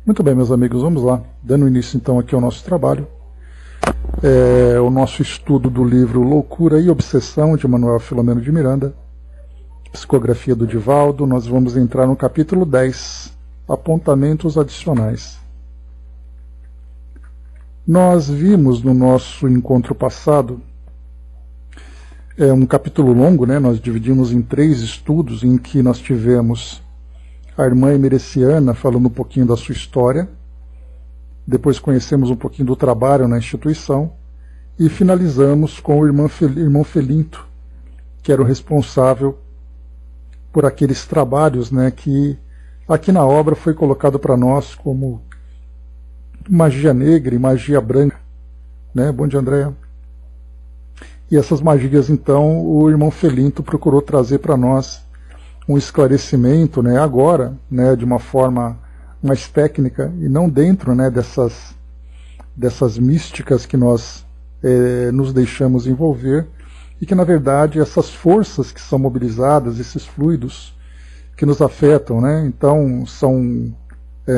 Muito bem, meus amigos, vamos lá. Dando início então aqui ao nosso trabalho. O nosso estudo do livro Loucura e Obsessão, de Manuel Filomeno de Miranda, psicografia do Divaldo. Nós vamos entrar no capítulo 10, apontamentos adicionais. Nós vimos no nosso encontro passado um capítulo longo, né? Nós dividimos em 3 estudos em que nós tivemos a irmã Emereciana falando um pouquinho da sua história, depois conhecemos um pouquinho do trabalho na instituição e finalizamos com o irmão Felinto, que era o responsável por aqueles trabalhos, né, que aqui na obra foi colocado para nós como magia negra e magia branca, né? Bom dia, Andréa. E essas magias, então, o irmão Felinto procurou trazer para nós um esclarecimento, né, agora, né, de uma forma mais técnica e não dentro, né, dessas místicas que nós nos deixamos envolver, e que na verdade essas forças que são mobilizadas, esses fluidos que nos afetam, né, então são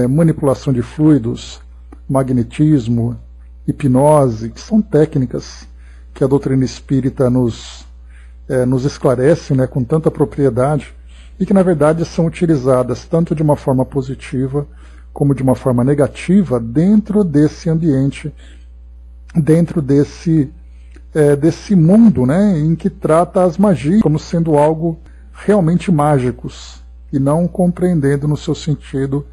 manipulação de fluidos, magnetismo, hipnose, que são técnicas que a doutrina espírita nos esclarece, né, com tanta propriedade, e que na verdade são utilizadas tanto de uma forma positiva como de uma forma negativa dentro desse ambiente, dentro desse mundo, né, em que trata as magias como sendo algo realmente mágicos e não compreendendo no seu sentido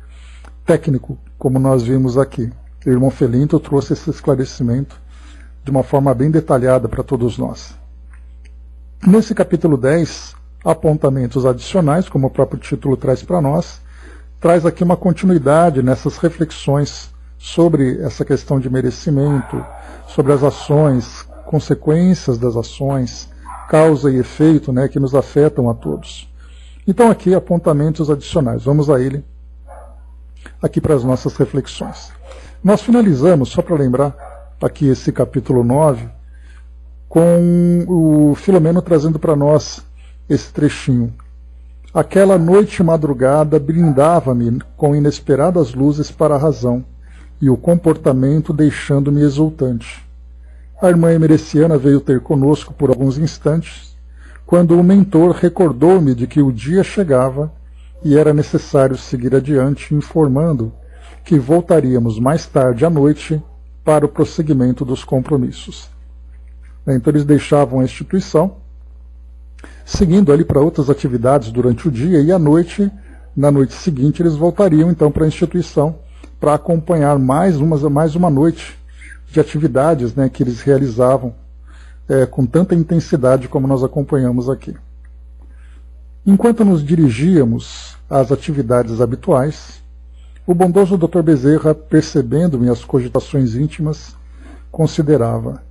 técnico, como nós vimos aqui. O irmão Felinto trouxe esse esclarecimento de uma forma bem detalhada para todos nós. Nesse capítulo 10, apontamentos adicionais, como o próprio título traz para nós, traz aqui uma continuidade nessas reflexões sobre essa questão de merecimento, sobre as ações, consequências das ações, causa e efeito, né, que nos afetam a todos. Então aqui apontamentos adicionais, vamos a ele aqui para as nossas reflexões. Nós finalizamos, só para lembrar, aqui esse capítulo 9, com o Filomeno trazendo para nós esse trechinho. Aquela noite madrugada brindava-me com inesperadas luzes para a razão e o comportamento deixando-me exultante. A irmã Emereciana veio ter conosco por alguns instantes, quando o mentor recordou-me de que o dia chegava e era necessário seguir adiante, informando que voltaríamos mais tarde à noite para o prosseguimento dos compromissos. Então eles deixavam a instituição, seguindo ali para outras atividades durante o dia, e à noite, na noite seguinte, eles voltariam então para a instituição para acompanhar mais uma noite de atividades, né, que eles realizavam com tanta intensidade como nós acompanhamos aqui. Enquanto nos dirigíamos às atividades habituais, o bondoso Dr. Bezerra, percebendo minhas cogitações íntimas, considerava: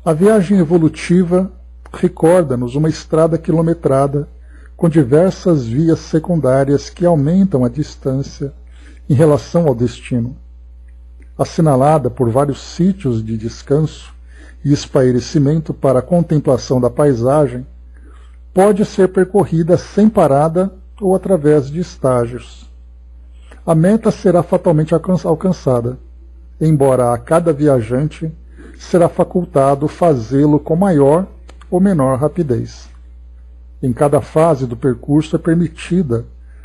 a viagem evolutiva recorda-nos uma estrada quilometrada com diversas vias secundárias que aumentam a distância em relação ao destino. Assinalada por vários sítios de descanso e espairecimento para a contemplação da paisagem, pode ser percorrida sem parada ou através de estágios. A meta será fatalmente alcançada, embora a cada viajante será facultado fazê-lo com maior ou menor rapidez. Em cada fase do percurso é permitida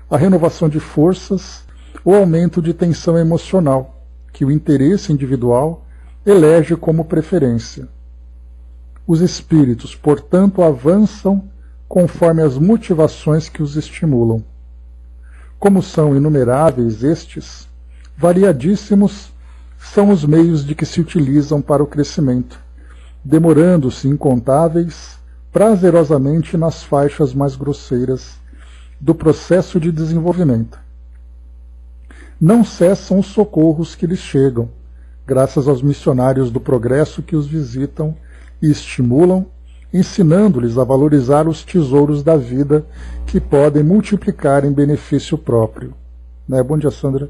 a renovação de forças ou aumento de tensão emocional, que o interesse individual elege como preferência. Os espíritos, portanto, avançam conforme as motivações que os estimulam. Como são inumeráveis estes, variadíssimos são os meios de que se utilizam para o crescimento, demorando-se incontáveis prazerosamente nas faixas mais grosseiras do processo de desenvolvimento. Não cessam os socorros que lhes chegam, graças aos missionários do progresso que os visitam e estimulam, ensinando-lhes a valorizar os tesouros da vida que podem multiplicar em benefício próprio. Né? Bom dia, Sandra.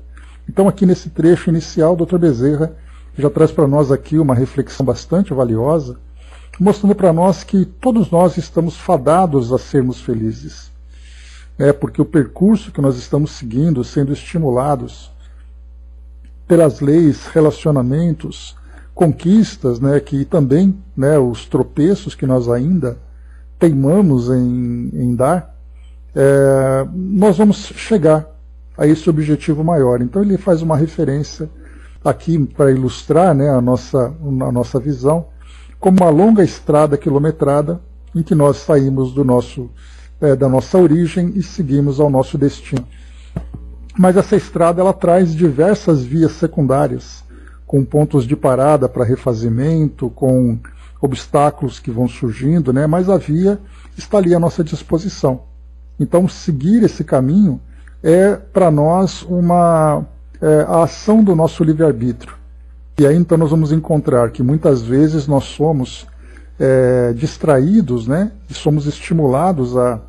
Então, aqui nesse trecho inicial, o Dr. Bezerra já traz para nós aqui uma reflexão bastante valiosa, mostrando para nós que todos nós estamos fadados a sermos felizes. porque o percurso que nós estamos seguindo, sendo estimulados pelas leis, relacionamentos, conquistas, que também os tropeços que nós ainda teimamos em dar, nós vamos chegar a esse objetivo maior. Então ele faz uma referência aqui para ilustrar a nossa visão, como uma longa estrada quilometrada em que nós saímos da nossa origem e seguimos ao nosso destino. Mas essa estrada ela traz diversas vias secundárias, com pontos de parada para refazimento, com obstáculos que vão surgindo, mas a via está ali à nossa disposição. Então seguir esse caminho é para nós a ação do nosso livre-arbítrio. E aí então nós vamos encontrar que muitas vezes nós somos distraídos, e somos estimulados a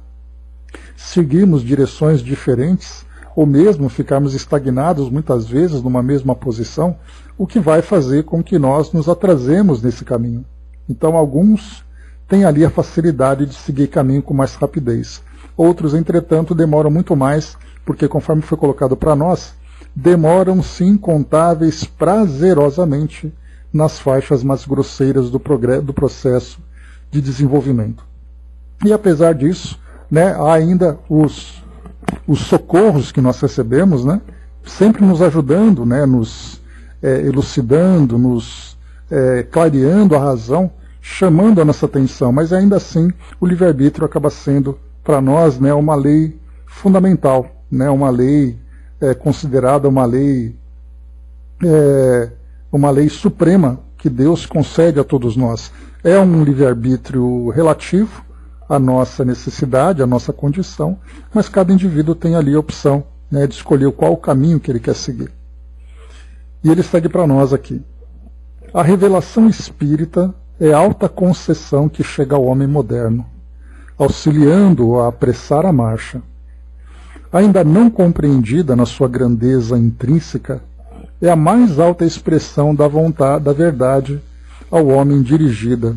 seguirmos direções diferentes, ou mesmo ficarmos estagnados muitas vezes numa mesma posição, o que vai fazer com que nós nos atrasemos nesse caminho. Então alguns têm ali a facilidade de seguir caminho com mais rapidez. Outros, entretanto, demoram muito mais, porque conforme foi colocado para nós, demoram-se incontáveis prazerosamente nas faixas mais grosseiras do processo de desenvolvimento. E apesar disso, há ainda os socorros que nós recebemos, sempre nos ajudando, nos elucidando, nos clareando a razão, chamando a nossa atenção, mas ainda assim o livre-arbítrio acaba sendo para nós uma lei fundamental, uma lei considerada uma lei suprema que Deus concede a todos nós. É um livre-arbítrio relativo à nossa necessidade, à nossa condição, mas cada indivíduo tem ali a opção de escolher qual o caminho que ele quer seguir. E ele segue para nós aqui. A revelação espírita é a alta concessão que chega ao homem moderno, auxiliando-o a apressar a marcha. Ainda não compreendida na sua grandeza intrínseca, é a mais alta expressão da vontade, da verdade ao homem dirigida.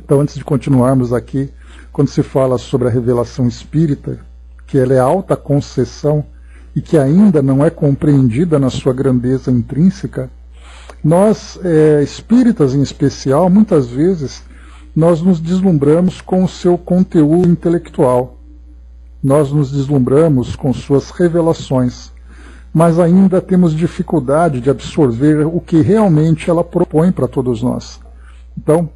Então, antes de continuarmos aqui, quando se fala sobre a revelação espírita, que ela é alta concessão e que ainda não é compreendida na sua grandeza intrínseca, nós, espíritas em especial, muitas vezes, nós nos deslumbramos com o seu conteúdo intelectual. Nós nos deslumbramos com suas revelações, mas ainda temos dificuldade de absorver o que realmente ela propõe para todos nós. Então,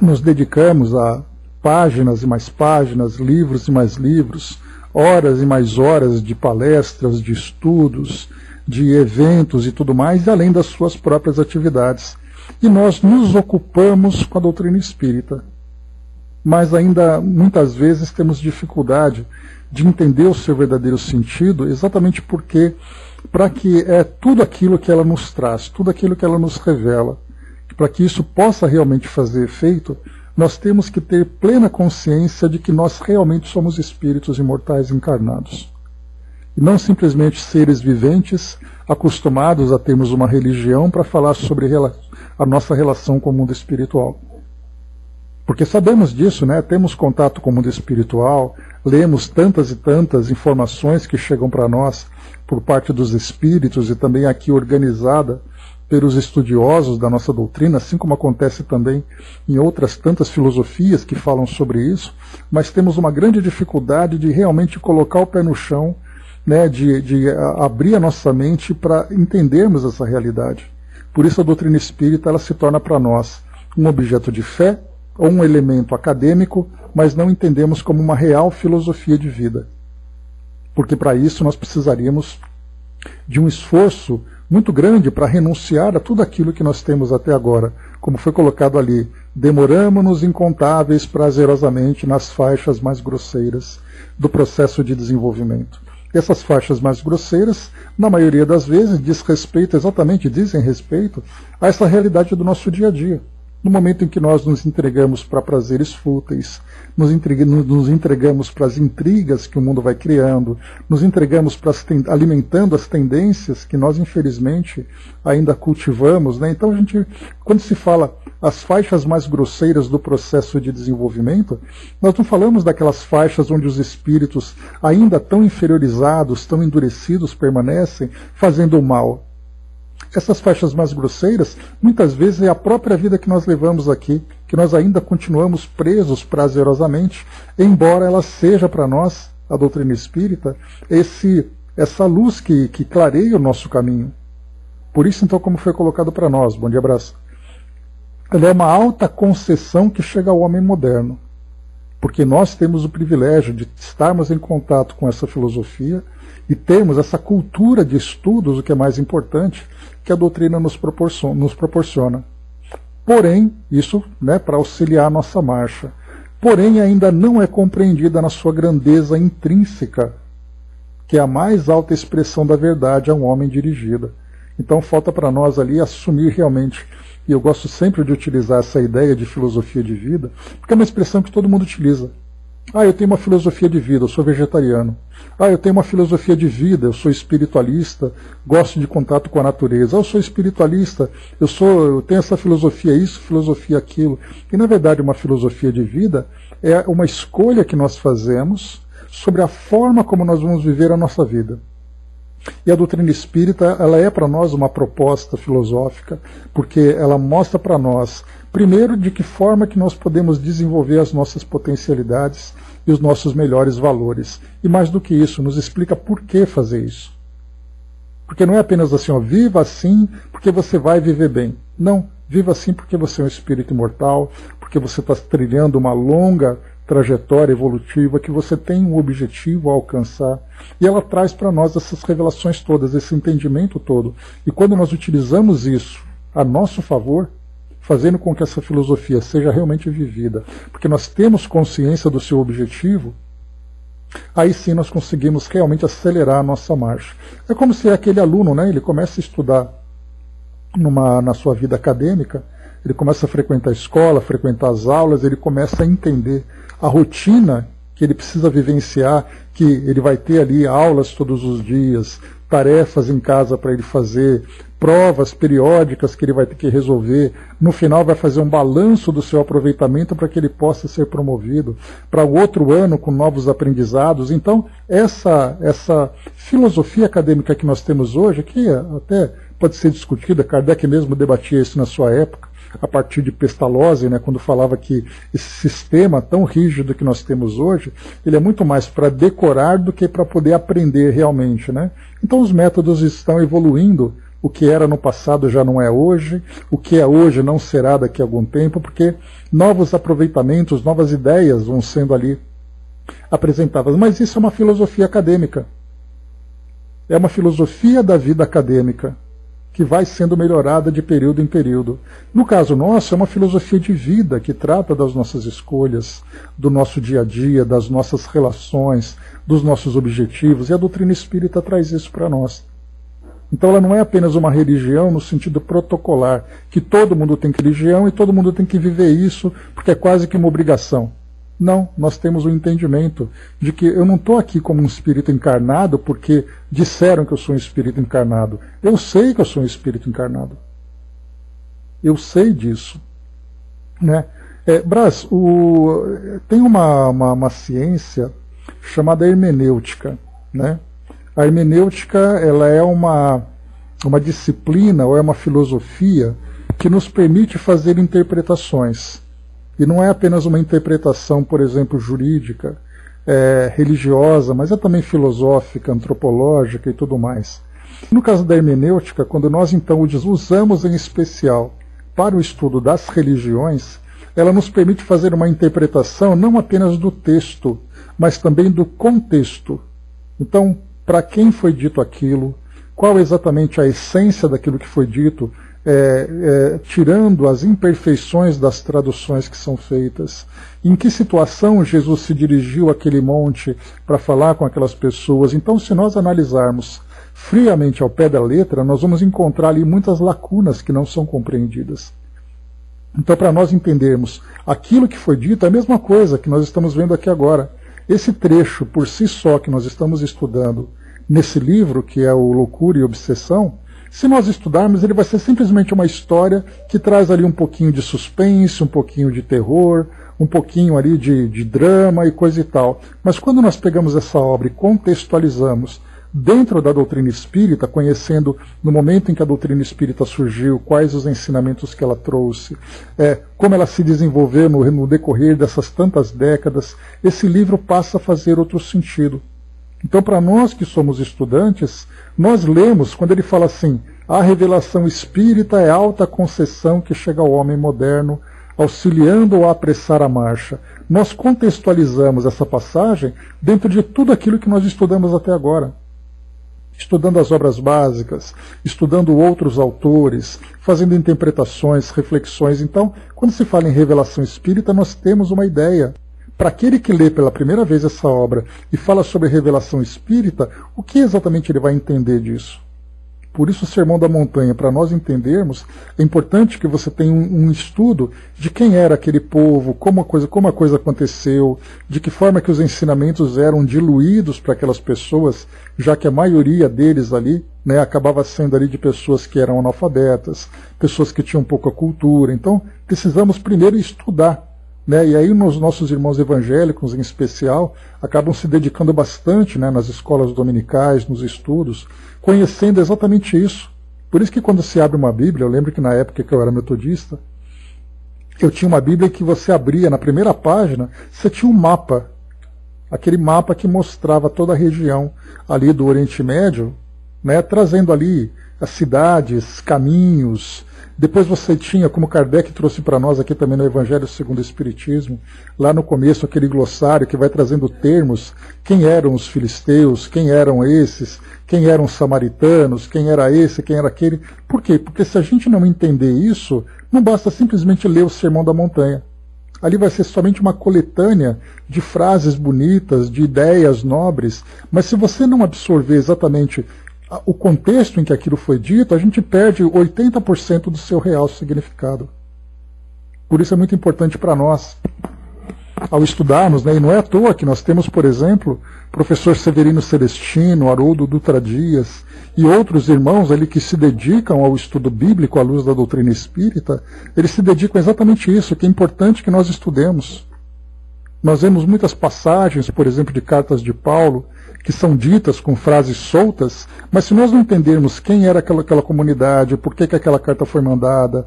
nos dedicamos a páginas e mais páginas, livros e mais livros, horas e mais horas de palestras, de estudos, de eventos e tudo mais, além das suas próprias atividades. E nós nos ocupamos com a doutrina espírita, mas ainda muitas vezes temos dificuldade de entender o seu verdadeiro sentido, exatamente porque, para que tudo aquilo que ela nos traz, tudo aquilo que ela nos revela, para que isso possa realmente fazer efeito, nós temos que ter plena consciência de que nós realmente somos espíritos imortais encarnados. E não simplesmente seres viventes acostumados a termos uma religião para falar sobre a nossa relação com o mundo espiritual. Porque sabemos disso, temos contato com o mundo espiritual, lemos tantas e tantas informações que chegam para nós por parte dos espíritos e também aqui organizada pelos estudiosos da nossa doutrina, assim como acontece também em outras tantas filosofias que falam sobre isso, mas temos uma grande dificuldade de realmente colocar o pé no chão, de abrir a nossa mente para entendermos essa realidade. Por isso a doutrina espírita ela se torna para nós um objeto de fé ou um elemento acadêmico, mas não entendemos como uma real filosofia de vida. Porque para isso nós precisaríamos de um esforço muito grande para renunciar a tudo aquilo que nós temos até agora. Como foi colocado ali, demoramos-nos incontáveis prazerosamente nas faixas mais grosseiras do processo de desenvolvimento. Essas faixas mais grosseiras, na maioria das vezes, dizem respeito a essa realidade do nosso dia a dia. No momento em que nós nos entregamos para prazeres fúteis, nos entregamos para as intrigas que o mundo vai criando, nos entregamos para alimentando as tendências que nós, infelizmente, ainda cultivamos, né? Então, quando se fala as faixas mais grosseiras do processo de desenvolvimento, nós não falamos daquelas faixas onde os espíritos, ainda tão inferiorizados, tão endurecidos, permanecem fazendo o mal. Essas faixas mais grosseiras, muitas vezes, é a própria vida que nós levamos aqui, que nós ainda continuamos presos prazerosamente, embora ela seja para nós, a doutrina espírita, essa luz que clareia o nosso caminho. Por isso, então, como foi colocado para nós, bom dia, abraço, ela é uma alta concessão que chega ao homem moderno, porque nós temos o privilégio de estarmos em contato com essa filosofia e termos essa cultura de estudos, o que é mais importante, que a doutrina nos proporciona. Porém, isso, né, para auxiliar a nossa marcha. Porém, ainda não é compreendida na sua grandeza intrínseca, que é a mais alta expressão da verdade a um homem dirigida. Então, falta para nós ali assumir realmente, e eu gosto sempre de utilizar essa ideia de filosofia de vida, porque é uma expressão que todo mundo utiliza. Eu tenho uma filosofia de vida, eu sou vegetariano. Eu tenho uma filosofia de vida, eu sou espiritualista, gosto de contato com a natureza. Eu sou espiritualista, eu tenho essa filosofia isso, filosofia aquilo. E na verdade uma filosofia de vida é uma escolha que nós fazemos sobre a forma como nós vamos viver a nossa vida. E a doutrina espírita, ela é para nós uma proposta filosófica, porque ela mostra para nós, primeiro, de que forma que nós podemos desenvolver as nossas potencialidades e os nossos melhores valores. E mais do que isso, nos explica por que fazer isso. Porque não é apenas assim, viva assim porque você vai viver bem. Não, viva assim porque você é um espírito imortal, porque você está trilhando uma longa trajetória evolutiva, que você tem um objetivo a alcançar. E ela traz para nós essas revelações todas, esse entendimento todo. E quando nós utilizamos isso a nosso favor, fazendo com que essa filosofia seja realmente vivida, porque nós temos consciência do seu objetivo, aí sim nós conseguimos realmente acelerar a nossa marcha. É como se aquele aluno, né, ele começa a estudar na sua vida acadêmica, ele começa a frequentar a escola, frequentar as aulas, ele começa a entender a rotina que ele precisa vivenciar, que ele vai ter ali aulas todos os dias, tarefas em casa para ele fazer, provas periódicas que ele vai ter que resolver, no final vai fazer um balanço do seu aproveitamento para que ele possa ser promovido para o outro ano com novos aprendizados. Então, essa filosofia acadêmica que nós temos hoje, que até pode ser discutida, Kardec mesmo debatia isso na sua época, a partir de Pestalozzi, né, quando falava que esse sistema tão rígido que nós temos hoje, ele é muito mais para decorar do que para poder aprender realmente, né? Então os métodos estão evoluindo, o que era no passado já não é hoje, o que é hoje não será daqui a algum tempo, porque novos aproveitamentos, novas ideias vão sendo ali apresentadas. Mas isso é uma filosofia acadêmica. É uma filosofia da vida acadêmica, que vai sendo melhorada de período em período. No caso nosso, é uma filosofia de vida que trata das nossas escolhas, do nosso dia a dia, das nossas relações, dos nossos objetivos, e a doutrina espírita traz isso para nós. Então ela não é apenas uma religião no sentido protocolar, que todo mundo tem religião e todo mundo tem que viver isso, porque é quase que uma obrigação. Não, nós temos o entendimento de que eu não estou aqui como um espírito encarnado porque disseram que eu sou um espírito encarnado. Eu sei que eu sou um espírito encarnado. Eu sei disso. Né? Brás, tem uma ciência chamada hermenêutica. Né? A hermenêutica ela é uma disciplina ou é uma filosofia que nos permite fazer interpretações. E não é apenas uma interpretação, por exemplo, jurídica, religiosa, mas é também filosófica, antropológica e tudo mais. No caso da hermenêutica, quando nós então usamos em especial para o estudo das religiões, ela nos permite fazer uma interpretação não apenas do texto, mas também do contexto. Então, para quem foi dito aquilo, qual exatamente a essência daquilo que foi dito, tirando as imperfeições das traduções que são feitas, em que situação Jesus se dirigiu àquele monte para falar com aquelas pessoas. Então, se nós analisarmos friamente ao pé da letra, nós vamos encontrar ali muitas lacunas que não são compreendidas. Então, para nós entendermos aquilo que foi dito, é a mesma coisa que nós estamos vendo aqui agora. Esse trecho, por si só, que nós estamos estudando nesse livro, que é o Loucura e Obsessão, se nós estudarmos, ele vai ser simplesmente uma história que traz ali um pouquinho de suspense, um pouquinho de terror, um pouquinho ali de drama e coisa e tal. Mas quando nós pegamos essa obra e contextualizamos dentro da doutrina espírita, conhecendo no momento em que a doutrina espírita surgiu, quais os ensinamentos que ela trouxe, como ela se desenvolveu no decorrer dessas tantas décadas, esse livro passa a fazer outro sentido. Então, para nós que somos estudantes, nós lemos, quando ele fala assim, a revelação espírita é a alta concessão que chega ao homem moderno, auxiliando-o a apressar a marcha. Nós contextualizamos essa passagem dentro de tudo aquilo que nós estudamos até agora. Estudando as obras básicas, estudando outros autores, fazendo interpretações, reflexões. Então, quando se fala em revelação espírita, nós temos uma ideia. Para aquele que lê pela primeira vez essa obra e fala sobre revelação espírita, o que exatamente ele vai entender disso? Por isso o Sermão da Montanha, para nós entendermos, é importante que você tenha um estudo de quem era aquele povo, como a coisa aconteceu, de que forma que os ensinamentos eram diluídos para aquelas pessoas, já que a maioria deles ali, acabava sendo ali de pessoas que eram analfabetas, pessoas que tinham pouca cultura. Então, precisamos primeiro estudar. E aí os nossos irmãos evangélicos, em especial, acabam se dedicando bastante nas escolas dominicais, nos estudos, conhecendo exatamente isso. Por isso que quando se abre uma Bíblia, eu lembro que na época que eu era metodista, eu tinha uma Bíblia que você abria, na primeira página, você tinha um mapa, aquele mapa que mostrava toda a região ali do Oriente Médio, trazendo ali as cidades, caminhos. Depois você tinha, como Kardec trouxe para nós aqui também no Evangelho segundo o Espiritismo, lá no começo aquele glossário que vai trazendo termos, quem eram os filisteus, quem eram esses, quem eram os samaritanos, quem era esse, quem era aquele. Por quê? Porque se a gente não entender isso, não basta simplesmente ler o Sermão da Montanha. Ali vai ser somente uma coletânea de frases bonitas, de ideias nobres, mas se você não absorver exatamente o contexto em que aquilo foi dito, a gente perde 80% do seu real significado. Por isso é muito importante para nós, ao estudarmos, e não é à toa que nós temos, por exemplo, o professor Severino Celestino, Haroldo Dutra Dias e outros irmãos ali que se dedicam ao estudo bíblico à luz da doutrina espírita, eles se dedicam exatamente a isso, que é importante que nós estudemos. Nós vemos muitas passagens, por exemplo, de cartas de Paulo, que são ditas com frases soltas, mas se nós não entendermos quem era aquela comunidade, por que aquela carta foi mandada,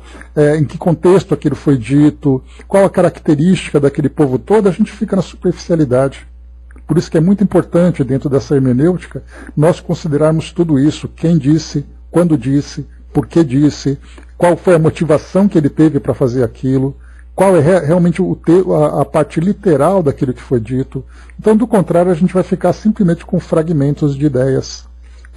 em que contexto aquilo foi dito, qual a característica daquele povo todo, a gente fica na superficialidade. Por isso que é muito importante, dentro dessa hermenêutica, nós considerarmos tudo isso, quem disse, quando disse, por que disse, qual foi a motivação que ele teve para fazer aquilo, qual é realmente a parte literal daquilo que foi dito. Então, do contrário, a gente vai ficar simplesmente com fragmentos de ideias.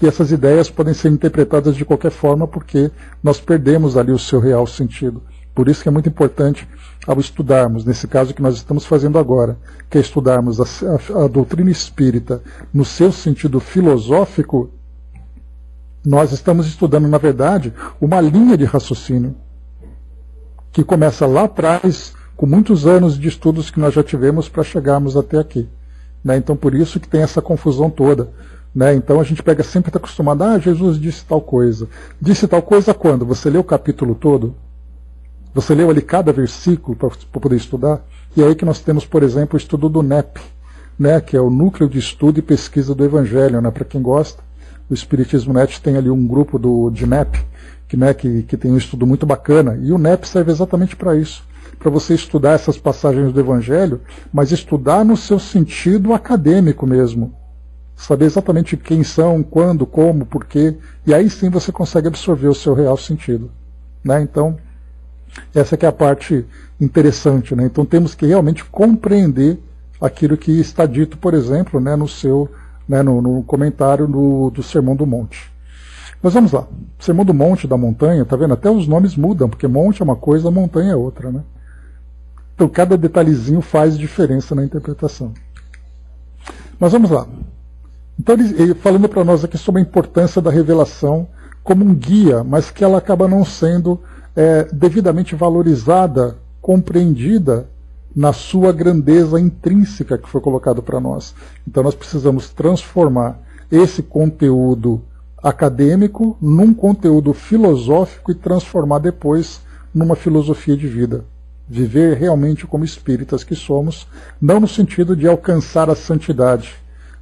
E essas ideias podem ser interpretadas de qualquer forma porque nós perdemos ali o seu real sentido. Por isso que é muito importante, ao estudarmos, nesse caso que nós estamos fazendo agora, que é estudarmos a doutrina espírita no seu sentido filosófico, nós estamos estudando, na verdade, uma linha de raciocínio que começa lá atrás, com muitos anos de estudos que nós já tivemos para chegarmos até aqui. Então, por isso que tem essa confusão toda. Então, a gente pega sempre está acostumado, Jesus disse tal coisa. Disse tal coisa quando? Você leu o capítulo todo? Você leu ali cada versículo para poder estudar? E é aí que nós temos, por exemplo, o estudo do NEP, que é o Núcleo de Estudo e Pesquisa do Evangelho. Para quem gosta, o Espiritismo Net tem ali um grupo de NEP, que tem um estudo muito bacana, e o NEP serve exatamente para isso, para você estudar essas passagens do Evangelho, mas estudar no seu sentido acadêmico mesmo, saber exatamente quem são, quando, como, porquê, e aí sim você consegue absorver o seu real sentido. Então, essa que é a parte interessante. Então temos que realmente compreender aquilo que está dito, por exemplo, no comentário do Sermão do Monte. Mas vamos lá. Sermão do Monte, da montanha, tá vendo? Até os nomes mudam, porque monte é uma coisa, montanha é outra, Então cada detalhezinho faz diferença na interpretação. Mas vamos lá. Então ele falando para nós aqui sobre a importância da revelação como um guia, mas que ela acaba não sendo devidamente valorizada, compreendida na sua grandeza intrínseca que foi colocado para nós. Então nós precisamos transformar esse conteúdo acadêmico num conteúdo filosófico e transformar depois numa filosofia de vida. Viver realmente como espíritas que somos, não no sentido de alcançar a santidade,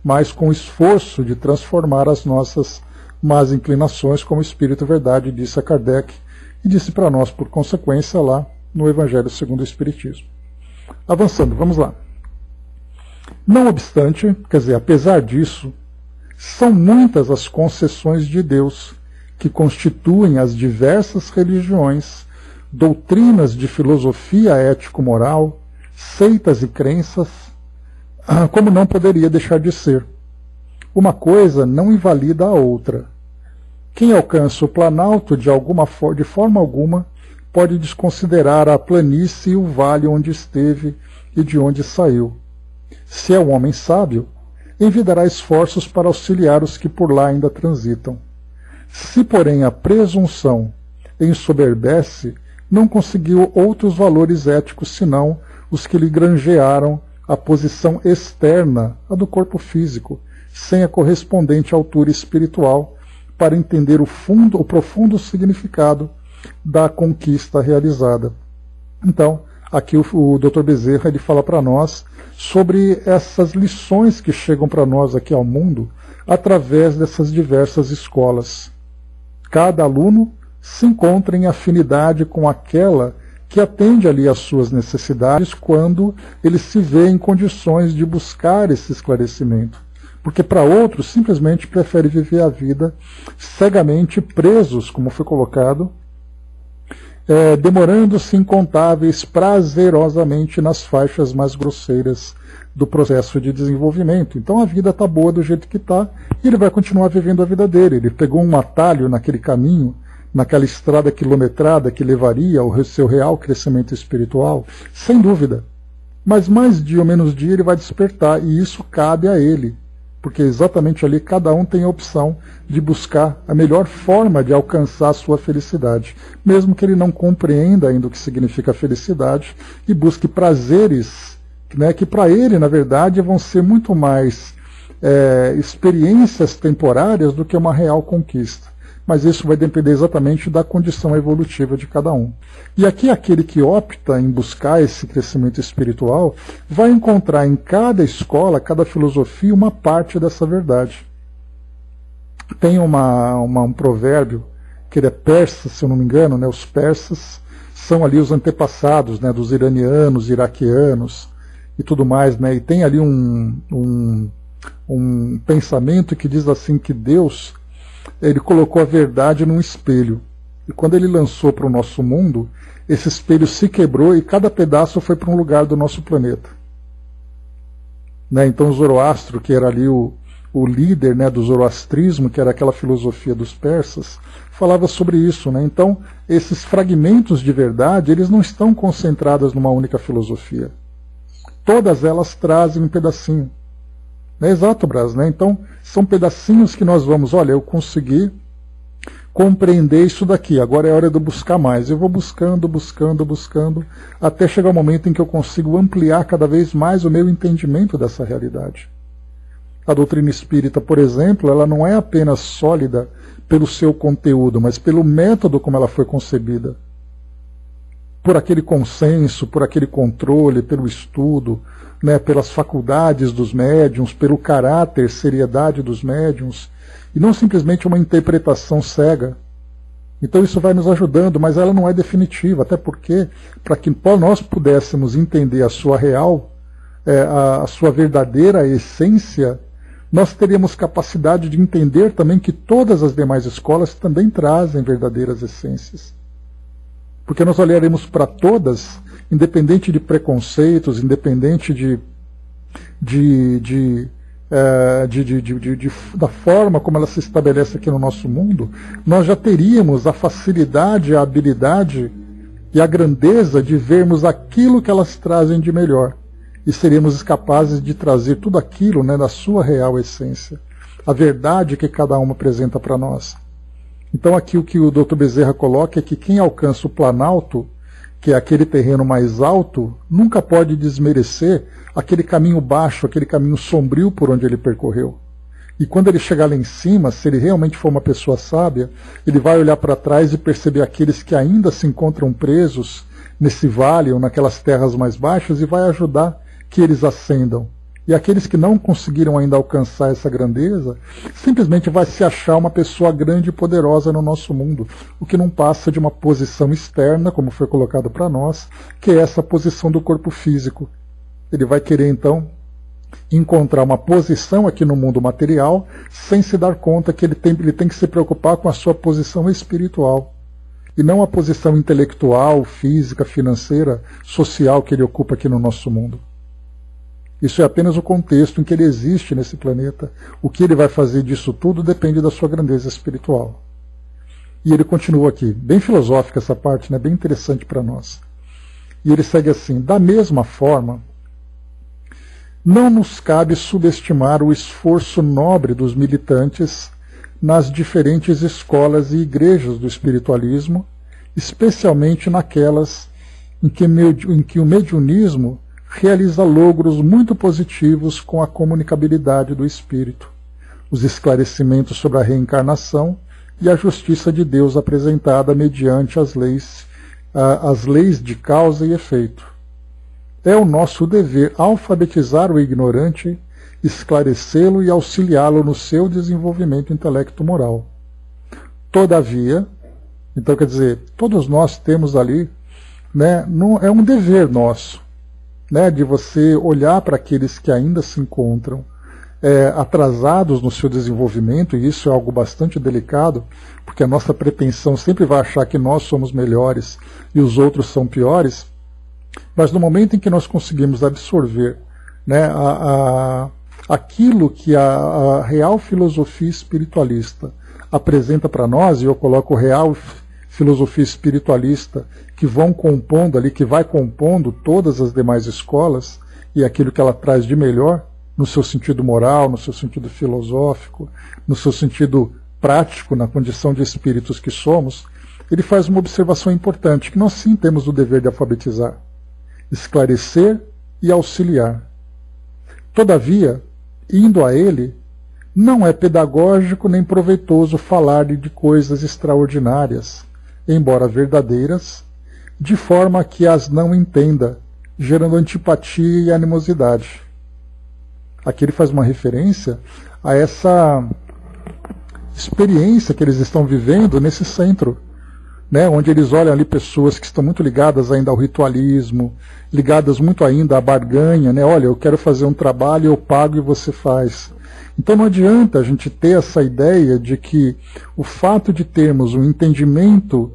mas com o esforço de transformar as nossas más inclinações, como o Espírito Verdade disse a Kardec e disse para nós, por consequência, lá no Evangelho segundo o Espiritismo. Avançando, vamos lá. Não obstante, quer dizer, apesar disso, são muitas as concessões de Deus que constituem as diversas religiões, doutrinas de filosofia ético-moral, seitas e crenças, como não poderia deixar de ser. Uma coisa não invalida a outra. Quem alcança o planalto de forma alguma pode desconsiderar a planície e o vale onde esteve e de onde saiu. Se é um homem sábio, envidará esforços para auxiliar os que por lá ainda transitam. Se, porém, a presunção ensoberbece, não conseguiu outros valores éticos senão os que lhe granjearam a posição externa, a do corpo físico, sem a correspondente altura espiritual, para entender o profundo significado da conquista realizada. Então, aqui o Dr. Bezerra ele fala para nós sobre essas lições que chegam para nós aqui ao mundo através dessas diversas escolas. Cada aluno se encontra em afinidade com aquela que atende ali às suas necessidades quando ele se vê em condições de buscar esse esclarecimento. Porque para outros simplesmente prefere viver a vida cegamente presos, como foi colocado, demorando-se incontáveis prazerosamente nas faixas mais grosseiras do processo de desenvolvimento. Então a vida está boa do jeito que está e ele vai continuar vivendo a vida dele. Ele pegou um atalho naquele caminho, naquela estrada quilometrada que levaria ao seu real crescimento espiritual, sem dúvida. Mas mais dia ou menos dia ele vai despertar e isso cabe a ele. Porque exatamente ali cada um tem a opção de buscar a melhor forma de alcançar a sua felicidade, mesmo que ele não compreenda ainda o que significa felicidade e busque prazeres, né, que para ele, na verdade, vão ser muito mais experiências temporárias do que uma real conquista. Mas isso vai depender exatamente da condição evolutiva de cada um. E aqui aquele que opta em buscar esse crescimento espiritual vai encontrar em cada escola, cada filosofia, uma parte dessa verdade. Tem um provérbio, que ele é persa, se eu não me engano, né? Os persas são ali os antepassados, né, dos iranianos, iraquianos e tudo mais, né? E tem ali um pensamento que diz assim que Deus ele colocou a verdade num espelho. E quando ele lançou para o nosso mundo, esse espelho se quebrou e cada pedaço foi para um lugar do nosso planeta. Né? Então Zoroastro, que era ali o líder, né, do zoroastrismo, que era aquela filosofia dos persas, falava sobre isso. Né? Então esses fragmentos de verdade, eles não estão concentrados numa única filosofia. Todas elas trazem um pedacinho. É exato, Brás, né? Então, são pedacinhos que nós vamos, olha, eu consegui compreender isso daqui, agora é hora de eu buscar mais. Eu vou buscando, até chegar o momento em que eu consigo ampliar cada vez mais o meu entendimento dessa realidade. A doutrina espírita, por exemplo, ela não é apenas sólida pelo seu conteúdo, mas pelo método como ela foi concebida. Por aquele consenso, por aquele controle, pelo estudo, né, pelas faculdades dos médiuns, pelo caráter, seriedade dos médiuns, e não simplesmente uma interpretação cega. Então isso vai nos ajudando, mas ela não é definitiva, até porque, para que nós pudéssemos entender a sua real, a sua verdadeira essência, nós teríamos capacidade de entender também que todas as demais escolas também trazem verdadeiras essências. Porque nós olharemos para todas, independente de preconceitos, independente da forma como ela se estabelece aqui no nosso mundo, nós já teríamos a facilidade, a habilidade e a grandeza de vermos aquilo que elas trazem de melhor. E seríamos capazes de trazer tudo aquilo, né, na sua real essência. A verdade que cada uma apresenta para nós. Então aqui o que o Dr. Bezerra coloca é que quem alcança o planalto, que é aquele terreno mais alto, nunca pode desmerecer aquele caminho baixo, aquele caminho sombrio por onde ele percorreu. E quando ele chegar lá em cima, se ele realmente for uma pessoa sábia, ele vai olhar para trás e perceber aqueles que ainda se encontram presos nesse vale ou naquelas terras mais baixas e vai ajudar que eles ascendam. E aqueles que não conseguiram ainda alcançar essa grandeza, simplesmente vai se achar uma pessoa grande e poderosa no nosso mundo, o que não passa de uma posição externa, como foi colocado para nós, que é essa posição do corpo físico. Ele vai querer então encontrar uma posição aqui no mundo material, sem se dar conta que ele tem que se preocupar com a sua posição espiritual, e não a posição intelectual, física, financeira, social que ele ocupa aqui no nosso mundo. Isso é apenas o contexto em que ele existe nesse planeta. O que ele vai fazer disso tudo depende da sua grandeza espiritual. E ele continua aqui, bem filosófica essa parte, né? Bem interessante para nós. E ele segue assim: da mesma forma, não nos cabe subestimar o esforço nobre dos militantes nas diferentes escolas e igrejas do espiritualismo, especialmente naquelas em que o mediunismo realiza logros muito positivos com a comunicabilidade do espírito, os esclarecimentos sobre a reencarnação e a justiça de Deus apresentada mediante as leis de causa e efeito. É o nosso dever alfabetizar o ignorante, esclarecê-lo e auxiliá-lo no seu desenvolvimento intelecto-moral. Todavia, então quer dizer, todos nós temos ali, né, é um dever nosso, né, de você olhar para aqueles que ainda se encontram atrasados no seu desenvolvimento, e isso é algo bastante delicado, porque a nossa pretensão sempre vai achar que nós somos melhores e os outros são piores. Mas no momento em que nós conseguimos absorver, né, aquilo que a real filosofia espiritualista apresenta para nós, e eu coloco real filosofia espiritualista que vão compondo ali, que vai compondo todas as demais escolas, e aquilo que ela traz de melhor, no seu sentido moral, no seu sentido filosófico, no seu sentido prático, na condição de espíritos que somos, ele faz uma observação importante, que nós sim temos o dever de alfabetizar, esclarecer e auxiliar. Todavia, indo a ele, não é pedagógico nem proveitoso falar-lhe de coisas extraordinárias, embora verdadeiras, de forma que as não entenda, gerando antipatia e animosidade. Aqui ele faz uma referência a essa experiência que eles estão vivendo nesse centro, né, onde eles olham ali pessoas que estão muito ligadas ainda ao ritualismo, ligadas muito ainda à barganha, né? Olha, eu quero fazer um trabalho, eu pago e você faz. Então não adianta a gente ter essa ideia de que o fato de termos um entendimento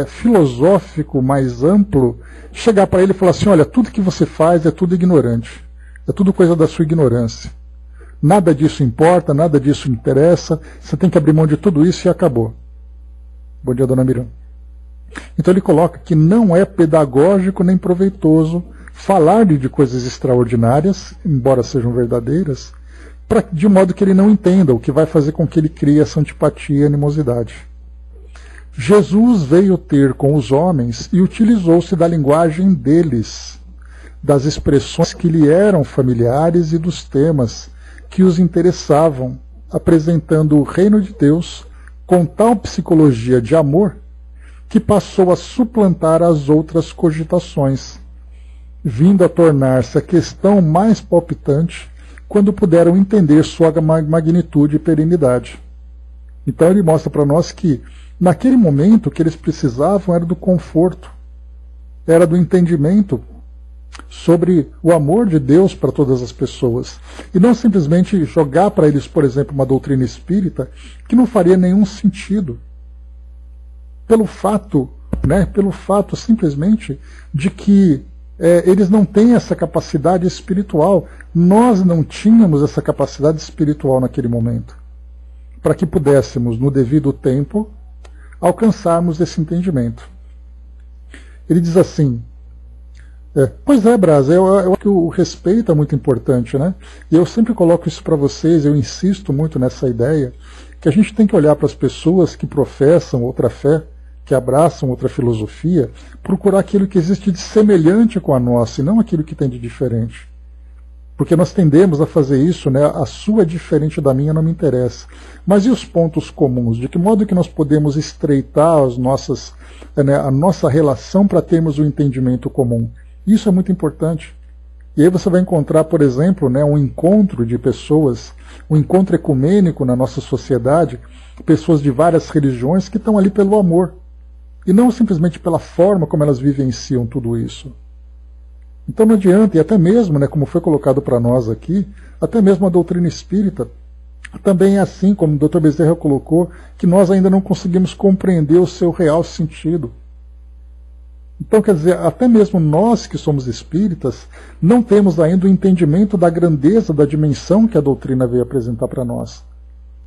filosófico mais amplo, chegar para ele e falar assim: olha, tudo que você faz é tudo ignorante, é tudo coisa da sua ignorância. Nada disso importa, nada disso interessa, você tem que abrir mão de tudo isso e acabou. Bom dia, dona Miranda. Então ele coloca que não é pedagógico nem proveitoso falar-lhe de coisas extraordinárias, embora sejam verdadeiras, de modo que ele não entenda, o que vai fazer com que ele crie essa antipatia e animosidade. Jesus veio ter com os homens e utilizou-se da linguagem deles, das expressões que lhe eram familiares e dos temas que os interessavam, apresentando o reino de Deus com tal psicologia de amor que passou a suplantar as outras cogitações, vindo a tornar-se a questão mais palpitante quando puderam entender sua magnitude e perenidade. Então ele mostra para nós que, naquele momento, o que eles precisavam era do conforto, era do entendimento sobre o amor de Deus para todas as pessoas, e não simplesmente jogar para eles, por exemplo, uma doutrina espírita que não faria nenhum sentido, pelo fato simplesmente de que eles não têm essa capacidade espiritual. Nós não tínhamos essa capacidade espiritual naquele momento, para que pudéssemos, no devido tempo, alcançarmos esse entendimento. Ele diz assim: pois é, Brás, eu acho que o respeito é muito importante, né? E eu sempre coloco isso para vocês, eu insisto muito nessa ideia, que a gente tem que olhar para as pessoas que professam outra fé, que abraçam outra filosofia, procurar aquilo que existe de semelhante com a nossa e não aquilo que tem de diferente. Porque nós tendemos a fazer isso, né? A sua é diferente da minha, não me interessa. Mas e os pontos comuns? De que modo que nós podemos estreitar as nossas, né, a nossa relação para termos um entendimento comum? Isso é muito importante. E aí você vai encontrar, por exemplo, né, um encontro de pessoas, um encontro ecumênico na nossa sociedade, pessoas de várias religiões que estão ali pelo amor. E não simplesmente pela forma como elas vivenciam tudo isso. Então não adianta, e até mesmo, né, como foi colocado para nós aqui, até mesmo a doutrina espírita, também é assim, como o Dr. Bezerra colocou, que nós ainda não conseguimos compreender o seu real sentido. Então, quer dizer, até mesmo nós que somos espíritas, não temos ainda o entendimento da grandeza da dimensão que a doutrina veio apresentar para nós.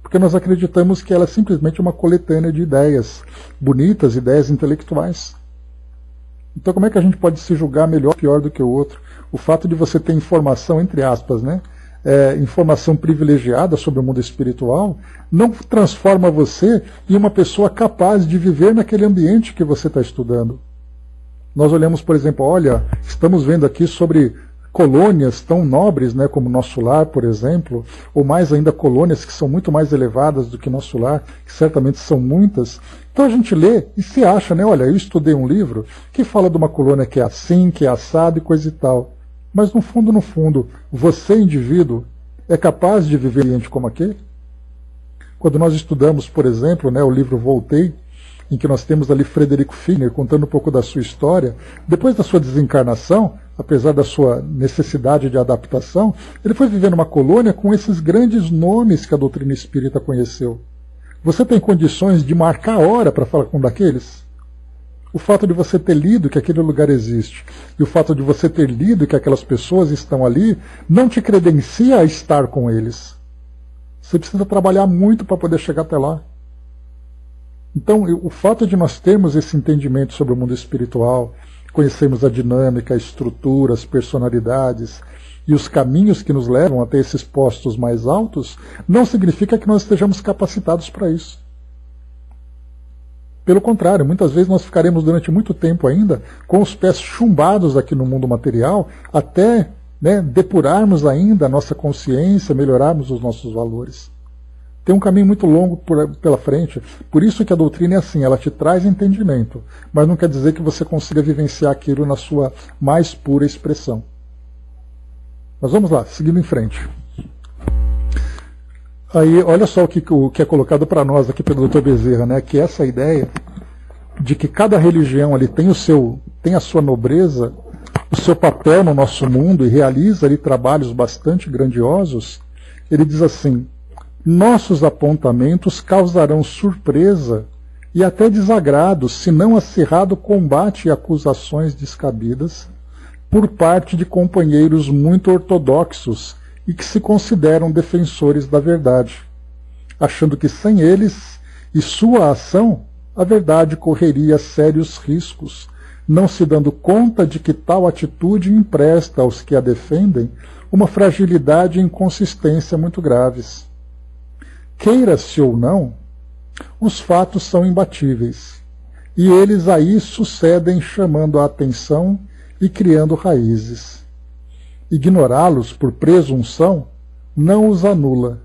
Porque nós acreditamos que ela é simplesmente uma coletânea de ideias bonitas, ideias intelectuais. Então como é que a gente pode se julgar melhor ou pior do que o outro? O fato de você ter informação, entre aspas, né? Informação privilegiada sobre o mundo espiritual, não transforma você em uma pessoa capaz de viver naquele ambiente que você está estudando. Nós olhamos, por exemplo, olha, estamos vendo aqui sobre colônias tão nobres, né, como Nosso Lar, por exemplo, ou mais ainda colônias que são muito mais elevadas do que Nosso Lar, que certamente são muitas. Então a gente lê e se acha, né, olha, eu estudei um livro que fala de uma colônia que é assim, que é assado e coisa e tal. Mas no fundo, você, indivíduo, é capaz de viver em um ambiente como aquele? Quando nós estudamos, por exemplo, né, o livro Voltei, em que nós temos ali Frederico Figner contando um pouco da sua história, depois da sua desencarnação, apesar da sua necessidade de adaptação, ele foi viver numa colônia com esses grandes nomes que a doutrina espírita conheceu. Você tem condições de marcar a hora para falar com um daqueles? O fato de você ter lido que aquele lugar existe e o fato de você ter lido que aquelas pessoas estão ali não te credencia a estar com eles. Você precisa trabalhar muito para poder chegar até lá. Então, o fato de nós termos esse entendimento sobre o mundo espiritual, conhecermos a dinâmica, a estrutura, as personalidades e os caminhos que nos levam até esses postos mais altos, não significa que nós estejamos capacitados para isso. Pelo contrário, muitas vezes nós ficaremos durante muito tempo ainda com os pés chumbados aqui no mundo material, até, né, depurarmos ainda a nossa consciência, melhorarmos os nossos valores. Tem um caminho muito longo pela frente, por isso que a doutrina é assim, ela te traz entendimento, mas não quer dizer que você consiga vivenciar aquilo na sua mais pura expressão. Mas vamos lá, seguindo em frente. Aí, olha só o que é colocado para nós aqui pelo Dr. Bezerra, né? Que é essa ideia de que cada religião ali tem a sua nobreza, o seu papel no nosso mundo e realiza ali trabalhos bastante grandiosos. Ele diz assim: nossos apontamentos causarão surpresa e até desagrado, se não acirrado combate e acusações descabidas por parte de companheiros muito ortodoxos e que se consideram defensores da verdade, achando que sem eles e sua ação a verdade correria sérios riscos, não se dando conta de que tal atitude empresta aos que a defendem uma fragilidade e inconsistência muito graves. Queira-se ou não, os fatos são imbatíveis, e eles aí sucedem chamando a atenção e criando raízes. Ignorá-los por presunção não os anula.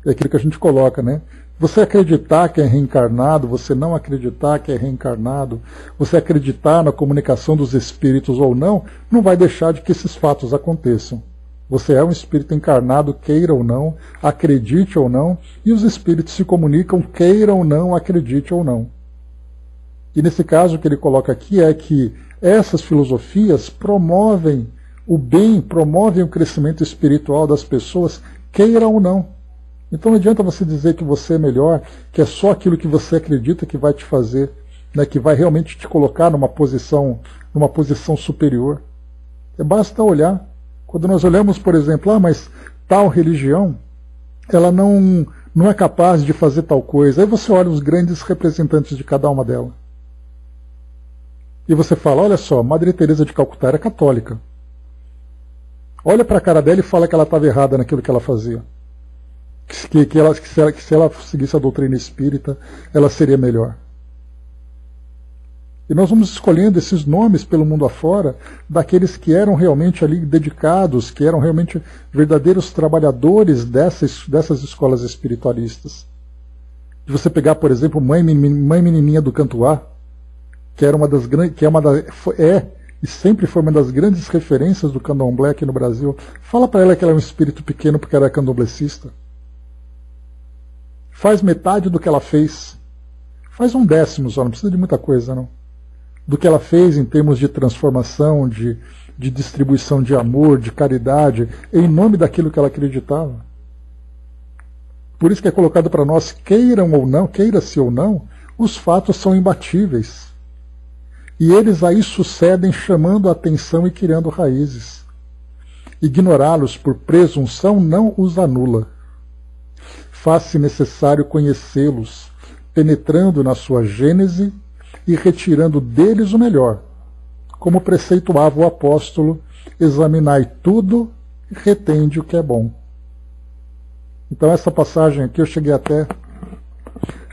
É aquilo que a gente coloca, né? Você acreditar que é reencarnado, você não acreditar que é reencarnado, você acreditar na comunicação dos espíritos ou não, não vai deixar de que esses fatos aconteçam. Você é um espírito encarnado, queira ou não, acredite ou não, e os espíritos se comunicam, queira ou não, acredite ou não. E nesse caso o que ele coloca aqui é que essas filosofias promovem o bem, promovem o crescimento espiritual das pessoas, queira ou não. Então não adianta você dizer que você é melhor, que é só aquilo que você acredita que vai te fazer, né, que vai realmente te colocar numa posição superior. Basta olhar. Quando nós olhamos, por exemplo, mas tal religião, ela não é capaz de fazer tal coisa. Aí você olha os grandes representantes de cada uma delas. E você fala, olha só, Madre Teresa de Calcutá era católica. Olha para a cara dela e fala que ela estava errada naquilo que ela fazia. que se ela seguisse a doutrina espírita, ela seria melhor. E nós vamos escolhendo esses nomes pelo mundo afora, daqueles que eram realmente ali dedicados, que eram realmente verdadeiros trabalhadores dessas escolas espiritualistas. De você pegar, por exemplo, Mãe Menininha do Cantuá, que era uma das grandes, e sempre foi uma das grandes referências do candomblé aqui no Brasil. Fala para ela que ela é um espírito pequeno porque ela é candomblecista. Faz metade do que ela fez. Faz 1/10 só, não precisa de muita coisa, não. Do que ela fez em termos de transformação, de distribuição de amor, de caridade, em nome daquilo que ela acreditava. Por isso que é colocado para nós, queira-se ou não, os fatos são imbatíveis. E eles aí sucedem chamando a atenção e criando raízes. Ignorá-los por presunção não os anula. Faz-se necessário conhecê-los, penetrando na sua gênese e retirando deles o melhor. Como preceituava o apóstolo, examinai tudo e retende o que é bom. Então essa passagem aqui eu cheguei até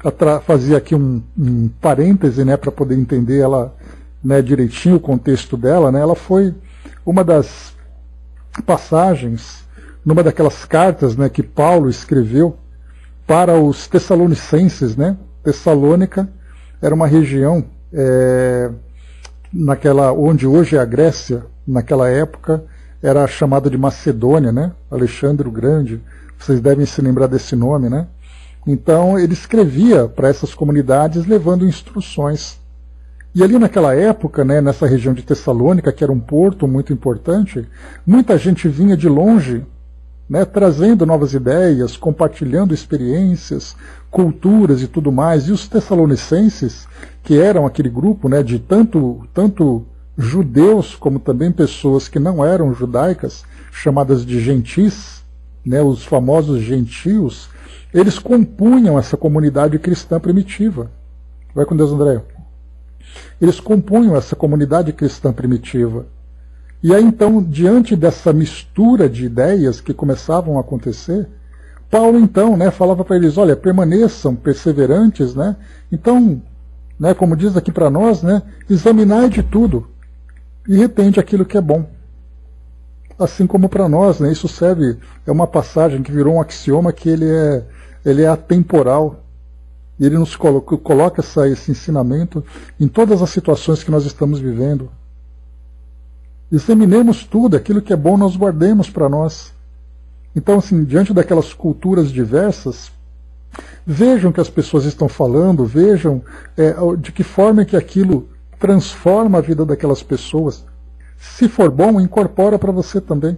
a fazer aqui um parêntese, né, para poder entender ela, né, direitinho o contexto dela, né. Ela foi uma das passagens, numa daquelas cartas, né, que Paulo escreveu para os tessalonicenses, né. Tessalônica era uma região onde hoje é a Grécia, naquela época era chamada de Macedônia, né? Alexandre o Grande, vocês devem se lembrar desse nome, né? Então ele escrevia para essas comunidades levando instruções. E ali naquela época, né, nessa região de Tessalônica, que era um porto muito importante, muita gente vinha de longe, né, trazendo novas ideias, compartilhando experiências, culturas e tudo mais. E os tessalonicenses, que eram aquele grupo, né, de tanto judeus como também pessoas que não eram judaicas, chamadas de gentis, né, os famosos gentios, eles compunham essa comunidade cristã primitiva. Vai com Deus, André. Eles compunham essa comunidade cristã primitiva. E aí então, diante dessa mistura de ideias que começavam a acontecer, Paulo então, né, falava para eles, olha, permaneçam perseverantes, né? Então, né, como diz aqui para nós, né, examinai de tudo e retende aquilo que é bom. Assim como para nós, né, isso serve, é uma passagem que virou um axioma que ele é atemporal. E ele nos coloca esse ensinamento em todas as situações que nós estamos vivendo. Examinemos tudo, aquilo que é bom nós guardemos para nós. Então, assim, diante daquelas culturas diversas, vejam o que as pessoas estão falando, vejam de que forma que aquilo transforma a vida daquelas pessoas. Se for bom, incorpora para você também.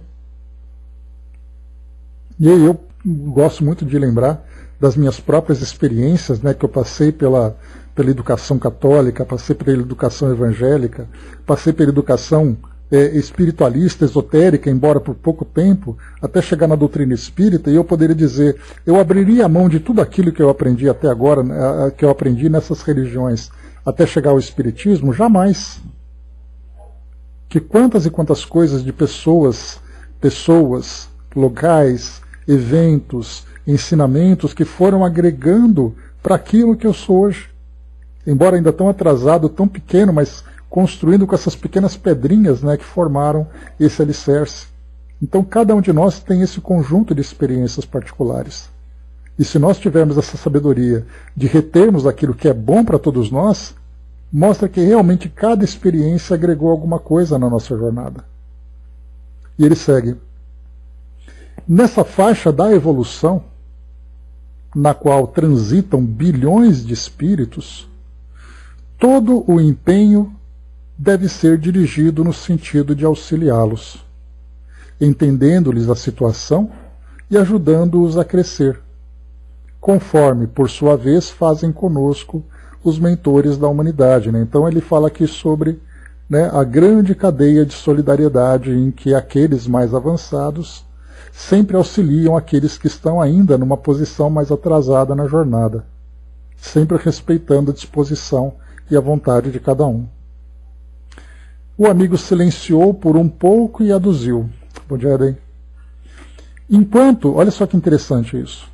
E aí eu gosto muito de lembrar das minhas próprias experiências, né, que eu passei pela educação católica, passei pela educação evangélica, passei pela educação espiritualista, esotérica, embora por pouco tempo, até chegar na doutrina espírita, e eu poderia dizer, eu abriria a mão de tudo aquilo que eu aprendi até agora, que eu aprendi nessas religiões, até chegar ao espiritismo, jamais. Que quantas e quantas coisas de pessoas, locais, eventos, ensinamentos que foram agregando para aquilo que eu sou hoje. Embora ainda tão atrasado, tão pequeno, mas construindo com essas pequenas pedrinhas, né, que formaram esse alicerce. Então cada um de nós tem esse conjunto de experiências particulares. E se nós tivermos essa sabedoria de retermos aquilo que é bom para todos nós, mostra que realmente cada experiência agregou alguma coisa na nossa jornada. E ele segue. Nessa faixa da evolução, na qual transitam bilhões de espíritos, todo o empenho deve ser dirigido no sentido de auxiliá-los, entendendo-lhes a situação e ajudando-os a crescer, conforme, por sua vez, fazem conosco os mentores da humanidade. Né? Então ele fala aqui sobre, né, a grande cadeia de solidariedade em que aqueles mais avançados sempre auxiliam aqueles que estão ainda numa posição mais atrasada na jornada, sempre respeitando a disposição e a vontade de cada um. O amigo silenciou por um pouco e aduziu. Bom dia, bem. Enquanto, olha só que interessante isso.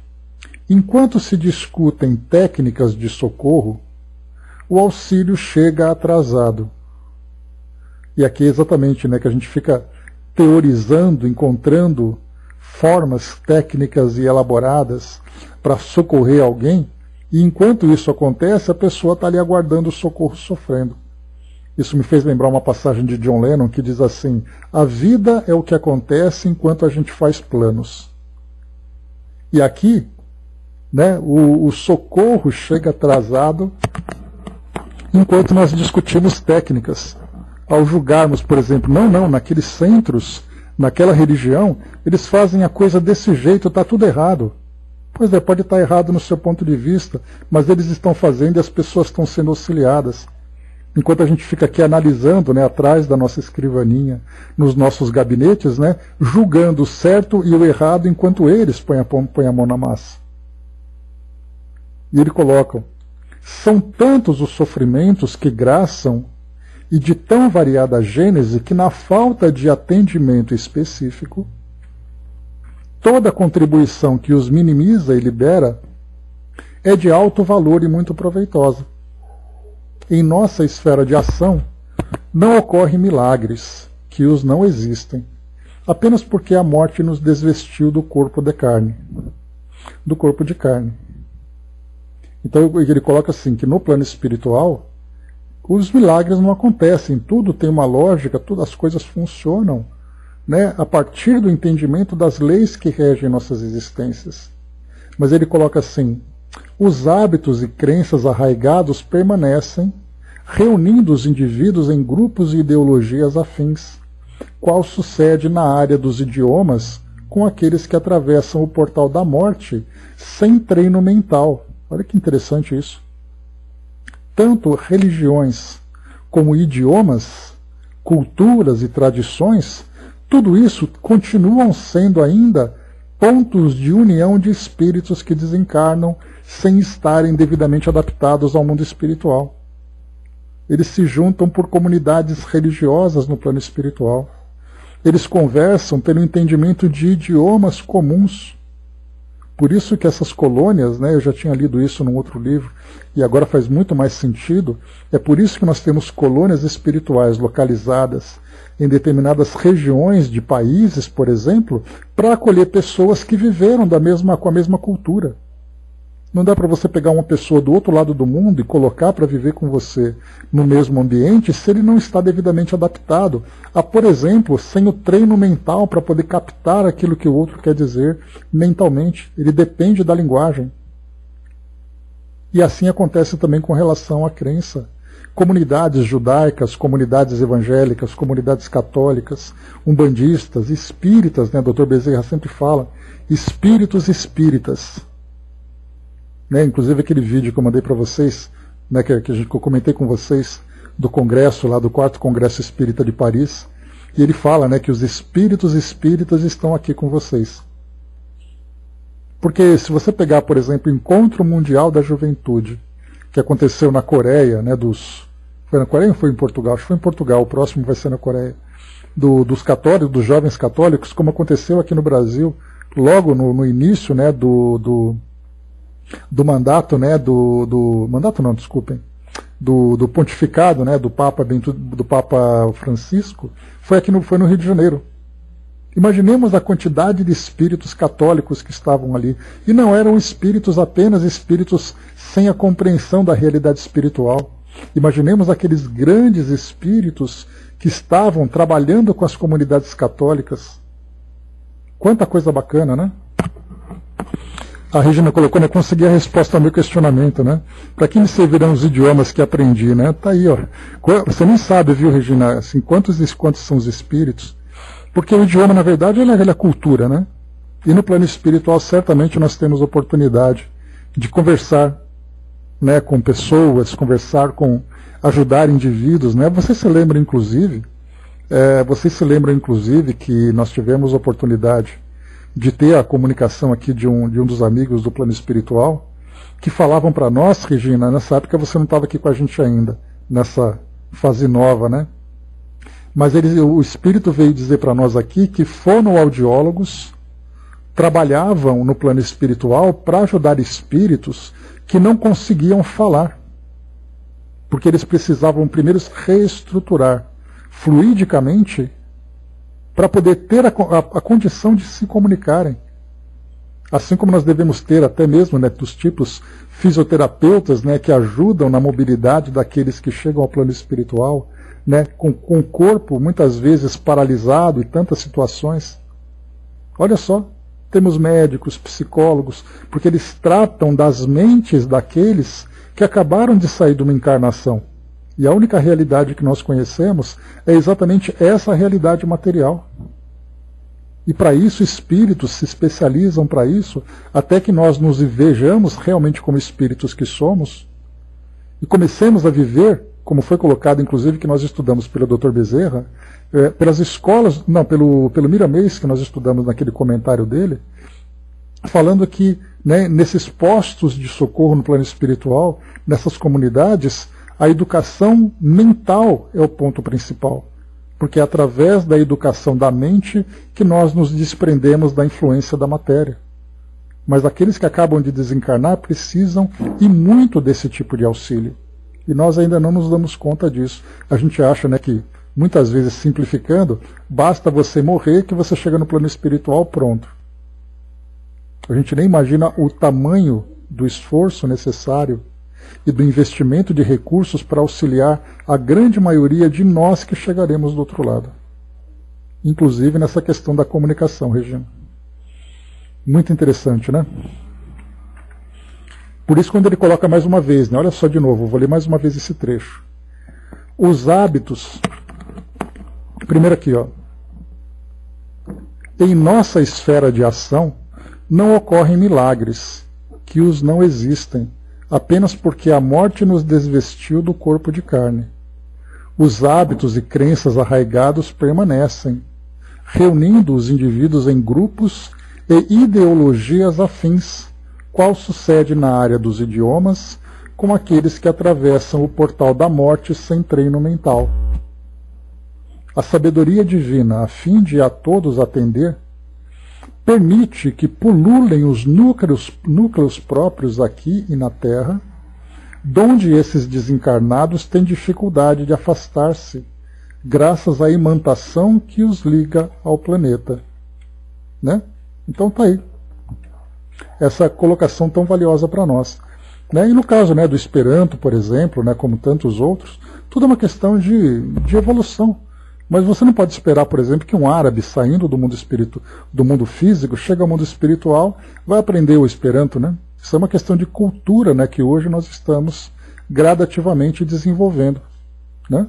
enquanto se discutem técnicas de socorro, o auxílio chega atrasado. E aqui é exatamente, né, que a gente fica teorizando, encontrando formas técnicas e elaboradas para socorrer alguém, e enquanto isso acontece, a pessoa está ali aguardando o socorro, sofrendo. Isso me fez lembrar uma passagem de John Lennon que diz assim: a vida é o que acontece enquanto a gente faz planos. E aqui, né, o socorro chega atrasado enquanto nós discutimos técnicas. Ao julgarmos, por exemplo, não, naqueles centros, naquela religião, eles fazem a coisa desse jeito, está tudo errado. Pois é, pode estar errado no seu ponto de vista, mas eles estão fazendo e as pessoas estão sendo auxiliadas. Enquanto a gente fica aqui analisando, né, atrás da nossa escrivaninha, nos nossos gabinetes, né, julgando o certo e o errado, enquanto eles põem a mão na massa. E ele coloca: são tantos os sofrimentos que graçam e de tão variada gênese que, na falta de atendimento específico, toda contribuição que os minimiza e libera é de alto valor e muito proveitosa. Em nossa esfera de ação, não ocorrem milagres, que os não existem, apenas porque a morte nos desvestiu do corpo de carne. Do corpo de carne. Então ele coloca assim, que no plano espiritual, os milagres não acontecem, tudo tem uma lógica, todas as coisas funcionam, né, a partir do entendimento das leis que regem nossas existências. Mas ele coloca assim: os hábitos e crenças arraigados permanecem, reunindo os indivíduos em grupos e ideologias afins, qual sucede na área dos idiomas com aqueles que atravessam o portal da morte sem treino mental. Olha que interessante isso. Tanto religiões como idiomas, culturas e tradições, tudo isso continuam sendo ainda pontos de união de espíritos que desencarnam sem estarem devidamente adaptados ao mundo espiritual. Eles se juntam por comunidades religiosas no plano espiritual. Eles conversam pelo entendimento de idiomas comuns. Por isso que essas colônias, né, eu já tinha lido isso num outro livro, e agora faz muito mais sentido, é por isso que nós temos colônias espirituais localizadas em determinadas regiões de países, por exemplo, para acolher pessoas que viveram com a mesma cultura. Não dá para você pegar uma pessoa do outro lado do mundo e colocar para viver com você no mesmo ambiente se ele não está devidamente adaptado a, por exemplo, sem o treino mental para poder captar aquilo que o outro quer dizer mentalmente. Ele depende da linguagem. E assim acontece também com relação à crença. Comunidades judaicas, comunidades evangélicas, comunidades católicas, umbandistas, espíritas, né, Dr. Bezerra sempre fala, espíritos espíritas. Né, inclusive aquele vídeo que eu mandei para vocês, né, que eu comentei com vocês, do congresso lá, do 4º Congresso Espírita de Paris, e ele fala, né, que os espíritos espíritas estão aqui com vocês. Porque se você pegar, por exemplo, o Encontro Mundial da Juventude, que aconteceu na Coreia, né, foi na Coreia ou foi em Portugal? Acho que foi em Portugal, o próximo vai ser na Coreia. Dos católicos, dos jovens católicos, como aconteceu aqui no Brasil, logo no início, né, do mandato, né, mandato não, desculpem, do pontificado, né, do Papa Francisco, foi no Rio de Janeiro. Imaginemos a quantidade de espíritos católicos que estavam ali. E não eram espíritos apenas espíritos sem a compreensão da realidade espiritual. Imaginemos aqueles grandes espíritos que estavam trabalhando com as comunidades católicas. Quanta coisa bacana, né? A Regina colocou, né, consegui a resposta ao meu questionamento, né? Para que me servirão os idiomas que aprendi, né? Tá aí, ó. Você nem sabe, viu, Regina, assim, quantos são os espíritos? Porque o idioma, na verdade, ele é a cultura, né? E no plano espiritual, certamente, nós temos oportunidade de conversar, né, com pessoas, ajudar indivíduos, né? Vocês se lembram, inclusive, que nós tivemos oportunidade de ter a comunicação aqui de um dos amigos do plano espiritual, que falavam para nós, Regina, nessa época você não estava aqui com a gente ainda, nessa fase nova, né? Mas o Espírito veio dizer para nós aqui que fonoaudiólogos trabalhavam no plano espiritual para ajudar espíritos que não conseguiam falar, porque eles precisavam primeiro se reestruturar fluidicamente para poder ter a condição de se comunicarem. Assim como nós devemos ter até mesmo, né, dos tipos fisioterapeutas, né, que ajudam na mobilidade daqueles que chegam ao plano espiritual, né, com o corpo muitas vezes paralisado e tantas situações. Olha só, temos médicos, psicólogos, porque eles tratam das mentes daqueles que acabaram de sair de uma encarnação. E a única realidade que nós conhecemos é exatamente essa realidade material. E para isso, espíritos se especializam para isso, até que nós nos vejamos realmente como espíritos que somos, e comecemos a viver, como foi colocado, inclusive, que nós estudamos pelo Dr. Bezerra, pelas escolas, não, pelo Miramês, que nós estudamos naquele comentário dele, falando que, né, nesses postos de socorro no plano espiritual, nessas comunidades, a educação mental é o ponto principal. Porque é através da educação da mente que nós nos desprendemos da influência da matéria. Mas aqueles que acabam de desencarnar precisam e muito desse tipo de auxílio. E nós ainda não nos damos conta disso. A gente acha, né, que, muitas vezes simplificando, basta você morrer que você chega no plano espiritual pronto. A gente nem imagina o tamanho do esforço necessário e do investimento de recursos para auxiliar a grande maioria de nós que chegaremos do outro lado. Inclusive nessa questão da comunicação, Regina. Muito interessante, né? Por isso, quando ele coloca mais uma vez, né? Olha só de novo, vou ler mais uma vez esse trecho. Os hábitos, primeiro aqui, ó. Em nossa esfera de ação, não ocorrem milagres, que os não existem, apenas porque a morte nos desvestiu do corpo de carne. Os hábitos e crenças arraigados permanecem, reunindo os indivíduos em grupos e ideologias afins, qual sucede na área dos idiomas, com aqueles que atravessam o portal da morte sem treino mental. A sabedoria divina, a fim de a todos atender, permite que pululem os núcleos próprios aqui e na Terra, donde esses desencarnados têm dificuldade de afastar-se, graças à imantação que os liga ao planeta. Né? Então está aí. Essa colocação tão valiosa para nós. Né? E no caso, né, do Esperanto, por exemplo, né, como tantos outros, tudo é uma questão de evolução. Mas você não pode esperar, por exemplo, que um árabe saindo do mundo físico, chega ao mundo espiritual, vai aprender o Esperanto, né? Isso é uma questão de cultura, né, que hoje nós estamos gradativamente desenvolvendo, né?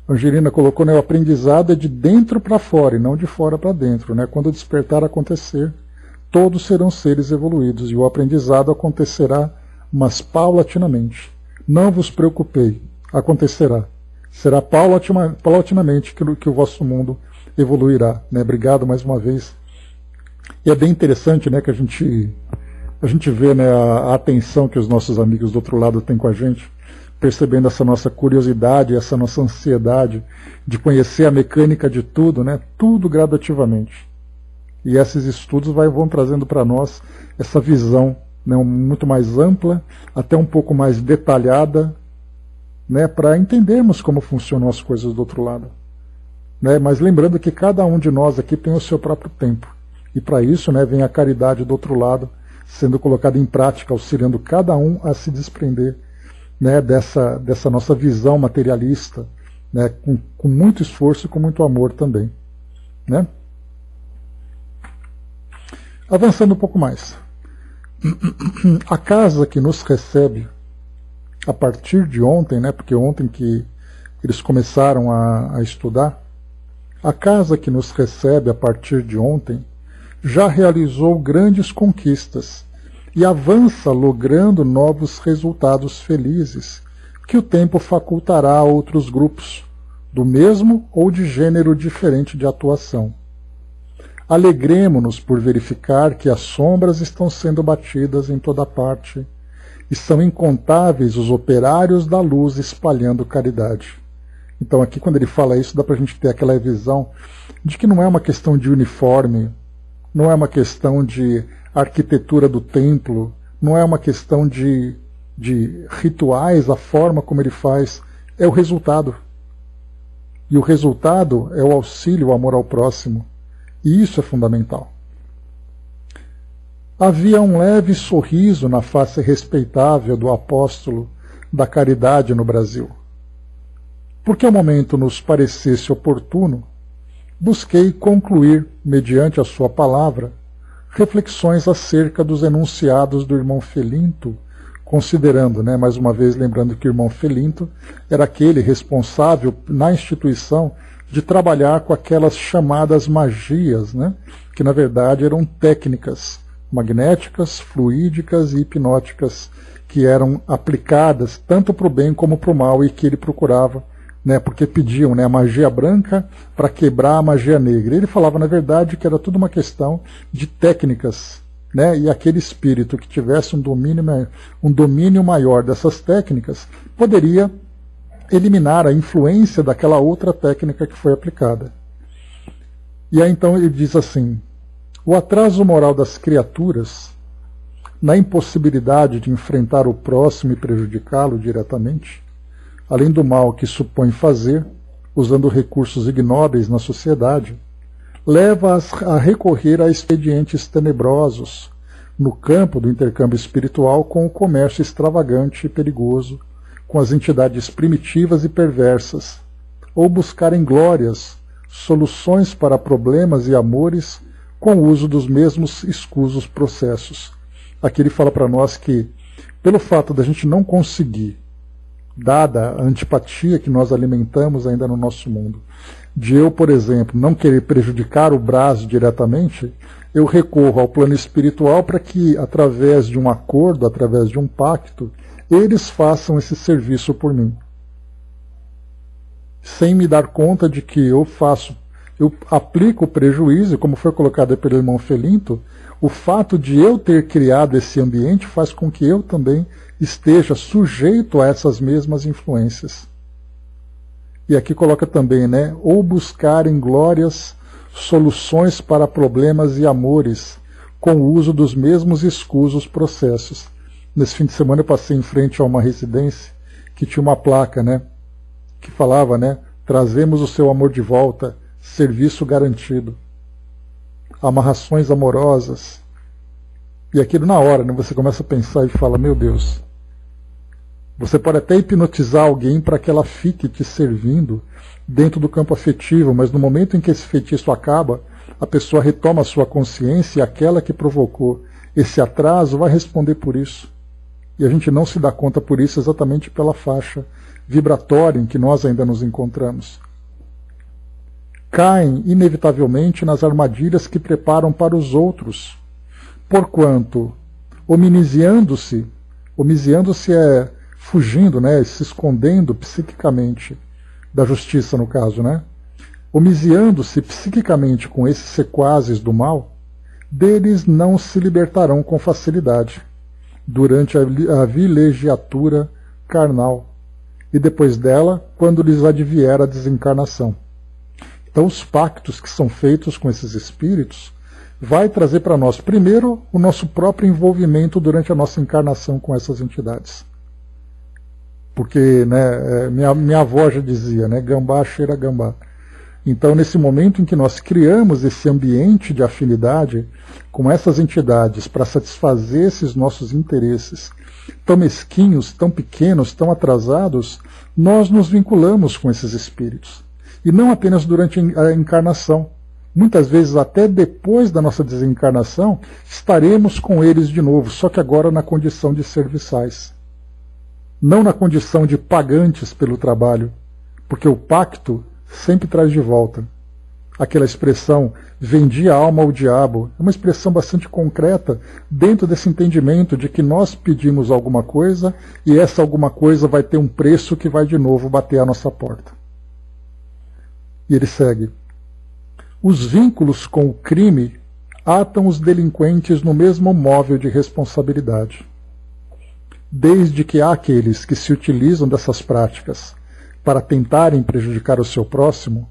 A Angelina colocou, né, o aprendizado é de dentro para fora e não de fora para dentro, né? Quando o despertar acontecer, todos serão seres evoluídos e o aprendizado acontecerá, mas paulatinamente. Não vos preocupei, acontecerá. Será paulatinamente que o vosso mundo evoluirá. Né? Obrigado mais uma vez. E é bem interessante, né, que a gente vê, né, a atenção que os nossos amigos do outro lado têm com a gente, percebendo essa nossa curiosidade, essa nossa ansiedade de conhecer a mecânica de tudo, né, tudo gradativamente. E esses estudos vão trazendo para nós essa visão, né, muito mais ampla, até um pouco mais detalhada, né, para entendermos como funcionam as coisas do outro lado. Né, mas lembrando que cada um de nós aqui tem o seu próprio tempo. E para isso, né, vem a caridade do outro lado, sendo colocada em prática, auxiliando cada um a se desprender, né, dessa nossa visão materialista, né, com muito esforço e com muito amor também. Né? Avançando um pouco mais. A casa que nos recebe a partir de ontem, né, porque ontem que eles começaram a estudar, a casa que nos recebe a partir de ontem já realizou grandes conquistas e avança logrando novos resultados felizes, que o tempo facultará a outros grupos, do mesmo ou de gênero diferente de atuação. Alegremo-nos por verificar que as sombras estão sendo batidas em toda parte, e são incontáveis os operários da luz espalhando caridade. Então aqui, quando ele fala isso, dá para a gente ter aquela visão de que não é uma questão de uniforme, não é uma questão de arquitetura do templo, não é uma questão de rituais, a forma como ele faz, é o resultado. E o resultado é o auxílio, o amor ao próximo. E isso é fundamental. Havia um leve sorriso na face respeitável do apóstolo da caridade no Brasil. Porque o momento nos parecesse oportuno, busquei concluir, mediante a sua palavra, reflexões acerca dos enunciados do irmão Felinto, considerando, mais uma vez lembrando que o irmão Felinto era aquele responsável na instituição de trabalhar com aquelas chamadas magias, que na verdade eram técnicas magnéticas, fluídicas e hipnóticas que eram aplicadas tanto para o bem como para o mal e que ele procurava, porque pediam a magia branca para quebrar a magia negra. Ele falava, na verdade, que era tudo uma questão de técnicas, e aquele espírito que tivesse um domínio maior dessas técnicas poderia eliminar a influência daquela outra técnica que foi aplicada. E aí então ele diz assim: o atraso moral das criaturas, na impossibilidade de enfrentar o próximo e prejudicá-lo diretamente, além do mal que supõe fazer, usando recursos ignóbeis na sociedade, leva-as a recorrer a expedientes tenebrosos no campo do intercâmbio espiritual com o comércio extravagante e perigoso, com as entidades primitivas e perversas, ou buscarem glórias, soluções para problemas e amores com o uso dos mesmos escusos processos. Aqui ele fala para nós que, pelo fato da gente não conseguir, dada a antipatia que nós alimentamos ainda no nosso mundo, de eu, por exemplo, não querer prejudicar o braço diretamente, eu recorro ao plano espiritual para que, através de um acordo, através de um pacto, eles façam esse serviço por mim. Sem me dar conta de que eu aplico o prejuízo, como foi colocado pelo irmão Felinto, o fato de eu ter criado esse ambiente faz com que eu também esteja sujeito a essas mesmas influências. E aqui coloca também, ou buscarem glórias, soluções para problemas e amores, com o uso dos mesmos escusos processos. Nesse fim de semana eu passei em frente a uma residência que tinha uma placa, que falava, trazemos o seu amor de volta, serviço garantido, amarrações amorosas. E aquilo na hora, você começa a pensar e fala, meu Deus, você pode até hipnotizar alguém para que ela fique te servindo dentro do campo afetivo, mas no momento em que esse feitiço acaba, a pessoa retoma a sua consciência e aquela que provocou esse atraso vai responder por isso. E a gente não se dá conta por isso exatamente pela faixa vibratória em que nós ainda nos encontramos. Caem inevitavelmente nas armadilhas que preparam para os outros, porquanto, omisiando-se é fugindo, se escondendo psiquicamente da justiça, no caso, omisiando-se psiquicamente com esses sequazes do mal, deles não se libertarão com facilidade durante a vilegiatura carnal e depois dela, quando lhes advier a desencarnação. Então os pactos que são feitos com esses espíritos vai trazer para nós, primeiro, o nosso próprio envolvimento durante a nossa encarnação com essas entidades. Porque minha avó já dizia, gambá cheira gambá. Então, nesse momento em que nós criamos esse ambiente de afinidade com essas entidades para satisfazer esses nossos interesses tão mesquinhos, tão pequenos, tão atrasados, nós nos vinculamos com esses espíritos. E não apenas durante a encarnação. Muitas vezes, até depois da nossa desencarnação, estaremos com eles de novo, só que agora na condição de serviçais. Não na condição de pagantes pelo trabalho, porque o pacto sempre traz de volta. Aquela expressão, vendi a alma ao diabo, é uma expressão bastante concreta dentro desse entendimento de que nós pedimos alguma coisa e essa alguma coisa vai ter um preço que vai de novo bater à nossa porta. E ele segue. Os vínculos com o crime atam os delinquentes no mesmo móvel de responsabilidade. Desde que há aqueles que se utilizam dessas práticas para tentarem prejudicar o seu próximo,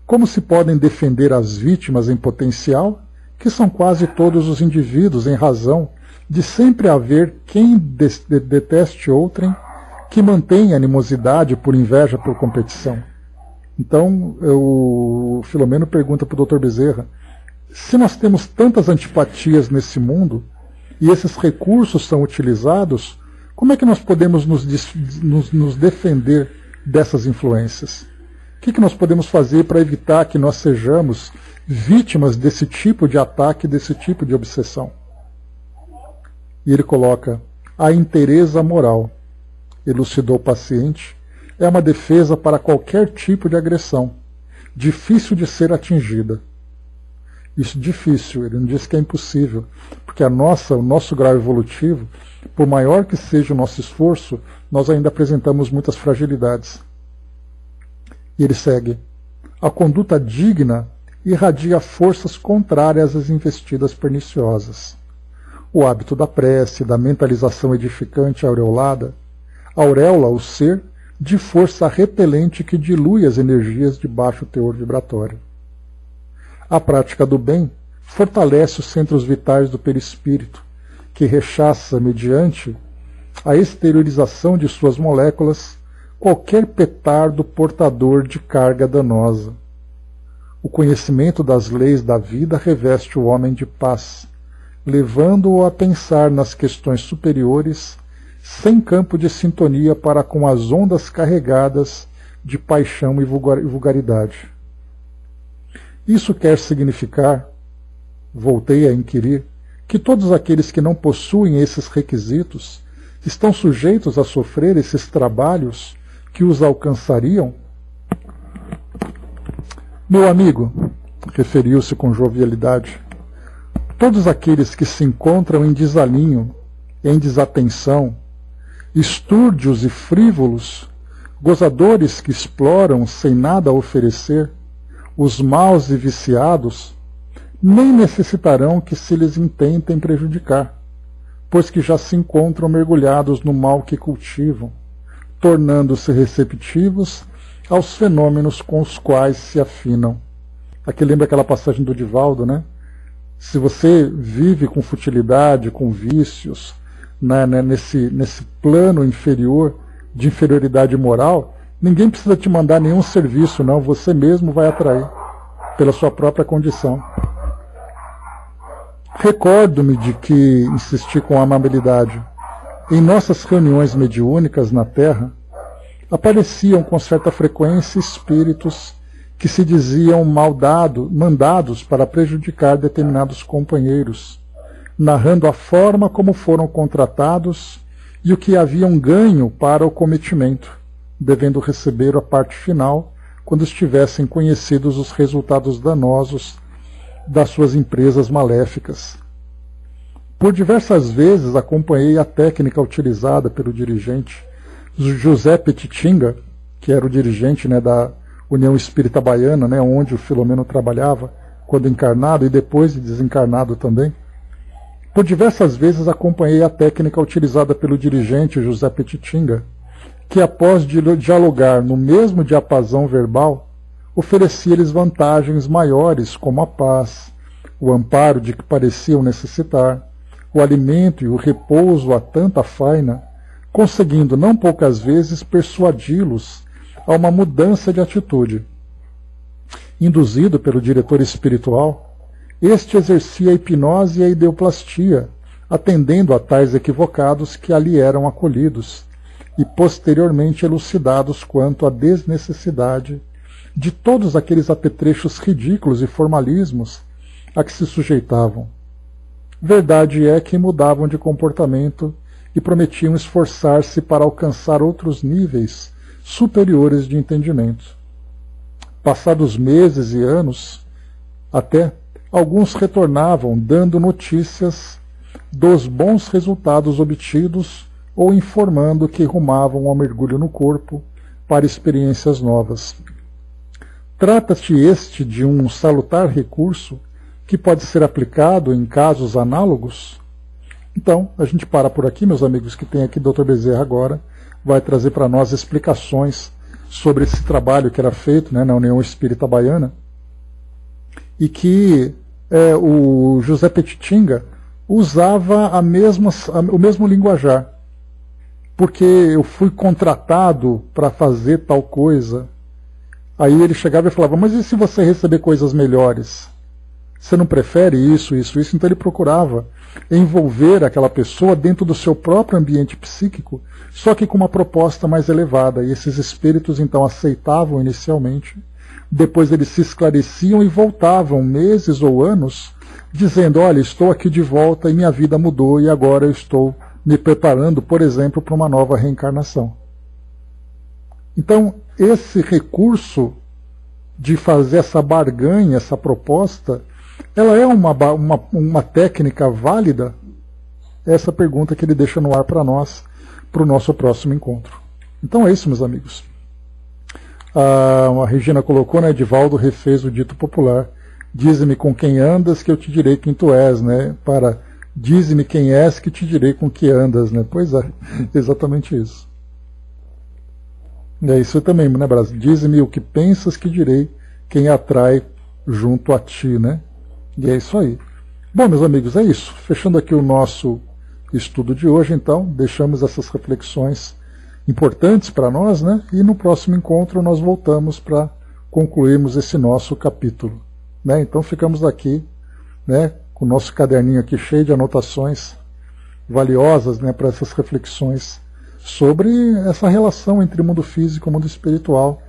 como se podem defender as vítimas em potencial que são quase todos os indivíduos, em razão de sempre haver quem deteste outrem, que mantém animosidade por inveja, por competição. Então, o Filomeno pergunta para o Dr. Bezerra, se nós temos tantas antipatias nesse mundo, e esses recursos são utilizados, como é que nós podemos nos defender dessas influências? O que nós podemos fazer para evitar que nós sejamos vítimas desse tipo de ataque, desse tipo de obsessão? E ele coloca, a inteireza moral, elucidou o paciente, é uma defesa para qualquer tipo de agressão, difícil de ser atingida. Isso difícil, ele não diz que é impossível, porque o nosso grau evolutivo, por maior que seja o nosso esforço, nós ainda apresentamos muitas fragilidades. E ele segue, a conduta digna irradia forças contrárias às investidas perniciosas. O hábito da prece, da mentalização edificante aureolada, aureola o ser de força repelente que dilui as energias de baixo teor vibratório. A prática do bem fortalece os centros vitais do perispírito, que rechaça, mediante a exteriorização de suas moléculas, qualquer petardo portador de carga danosa. O conhecimento das leis da vida reveste o homem de paz, levando-o a pensar nas questões superiores, sem campo de sintonia para com as ondas carregadas de paixão e vulgaridade. Isso quer significar, voltei a inquirir, que todos aqueles que não possuem esses requisitos estão sujeitos a sofrer esses trabalhos que os alcançariam? Meu amigo, referiu-se com jovialidade, todos aqueles que se encontram em desalinho, em desatenção, estúrdios e frívolos, gozadores que exploram sem nada a oferecer, os maus e viciados, nem necessitarão que se lhes intentem prejudicar, pois que já se encontram mergulhados no mal que cultivam, tornando-se receptivos aos fenômenos com os quais se afinam. Aqui lembra aquela passagem do Divaldo, né? Se você vive com futilidade, com vícios, nesse plano inferior, de inferioridade moral, ninguém precisa te mandar nenhum serviço, não. Você mesmo vai atrair, pela sua própria condição. Recordo-me de que, insisti com amabilidade, em nossas reuniões mediúnicas na Terra, apareciam com certa frequência espíritos que se diziam mandados para prejudicar determinados companheiros, narrando a forma como foram contratados e o que haviam ganho para o cometimento, devendo receber a parte final quando estivessem conhecidos os resultados danosos das suas empresas maléficas. Por diversas vezes acompanhei a técnica utilizada pelo dirigente José Petitinga, que era o dirigente, da União Espírita Baiana, onde o Filomeno trabalhava quando encarnado e depois de desencarnado também. Por diversas vezes acompanhei a técnica utilizada pelo dirigente José Petitinga, que após dialogar no mesmo diapasão verbal, oferecia-lhes vantagens maiores como a paz, o amparo de que pareciam necessitar, o alimento e o repouso a tanta faina, conseguindo não poucas vezes persuadi-los a uma mudança de atitude. Induzido pelo diretor espiritual, este exercia a hipnose e a ideoplastia, atendendo a tais equivocados que ali eram acolhidos e posteriormente elucidados quanto à desnecessidade de todos aqueles apetrechos ridículos e formalismos a que se sujeitavam. Verdade é que mudavam de comportamento e prometiam esforçar-se para alcançar outros níveis superiores de entendimento. Passados meses e anos, até, alguns retornavam dando notícias dos bons resultados obtidos ou informando que rumavam ao mergulho no corpo para experiências novas. Trata-se este de um salutar recurso que pode ser aplicado em casos análogos? Então, a gente para por aqui, meus amigos, que tem aqui Dr. Bezerra agora, vai trazer para nós explicações sobre esse trabalho que era feito na União Espírita Baiana e que o José Petitinga usava o mesmo linguajar. Porque eu fui contratado para fazer tal coisa. Aí ele chegava e falava, mas e se você receber coisas melhores? Você não prefere isso, isso, isso? Então ele procurava envolver aquela pessoa dentro do seu próprio ambiente psíquico, só que com uma proposta mais elevada. E esses espíritos então aceitavam inicialmente, depois eles se esclareciam e voltavam meses ou anos, dizendo, olha, estou aqui de volta e minha vida mudou e agora eu estou me preparando, por exemplo, para uma nova reencarnação. Então, esse recurso de fazer essa barganha, essa proposta, ela é uma técnica válida? Essa pergunta que ele deixa no ar para nós, para o nosso próximo encontro. Então é isso, meus amigos. A Regina colocou, né, Edivaldo refez o dito popular, dize-me com quem andas que eu te direi quem tu és, né, para dize-me quem és que te direi com que andas, né, pois é, exatamente isso. É isso também, né, Brasil? Dize-me o que pensas que direi quem atrai junto a ti, né? E é isso aí. Bom, meus amigos, é isso. Fechando aqui o nosso estudo de hoje, então, deixamos essas reflexões importantes para nós, né? E no próximo encontro nós voltamos para concluirmos esse nosso capítulo, né? Então ficamos aqui, né, com o nosso caderninho aqui cheio de anotações valiosas, né, para essas reflexões sobre essa relação entre o mundo físico e o mundo espiritual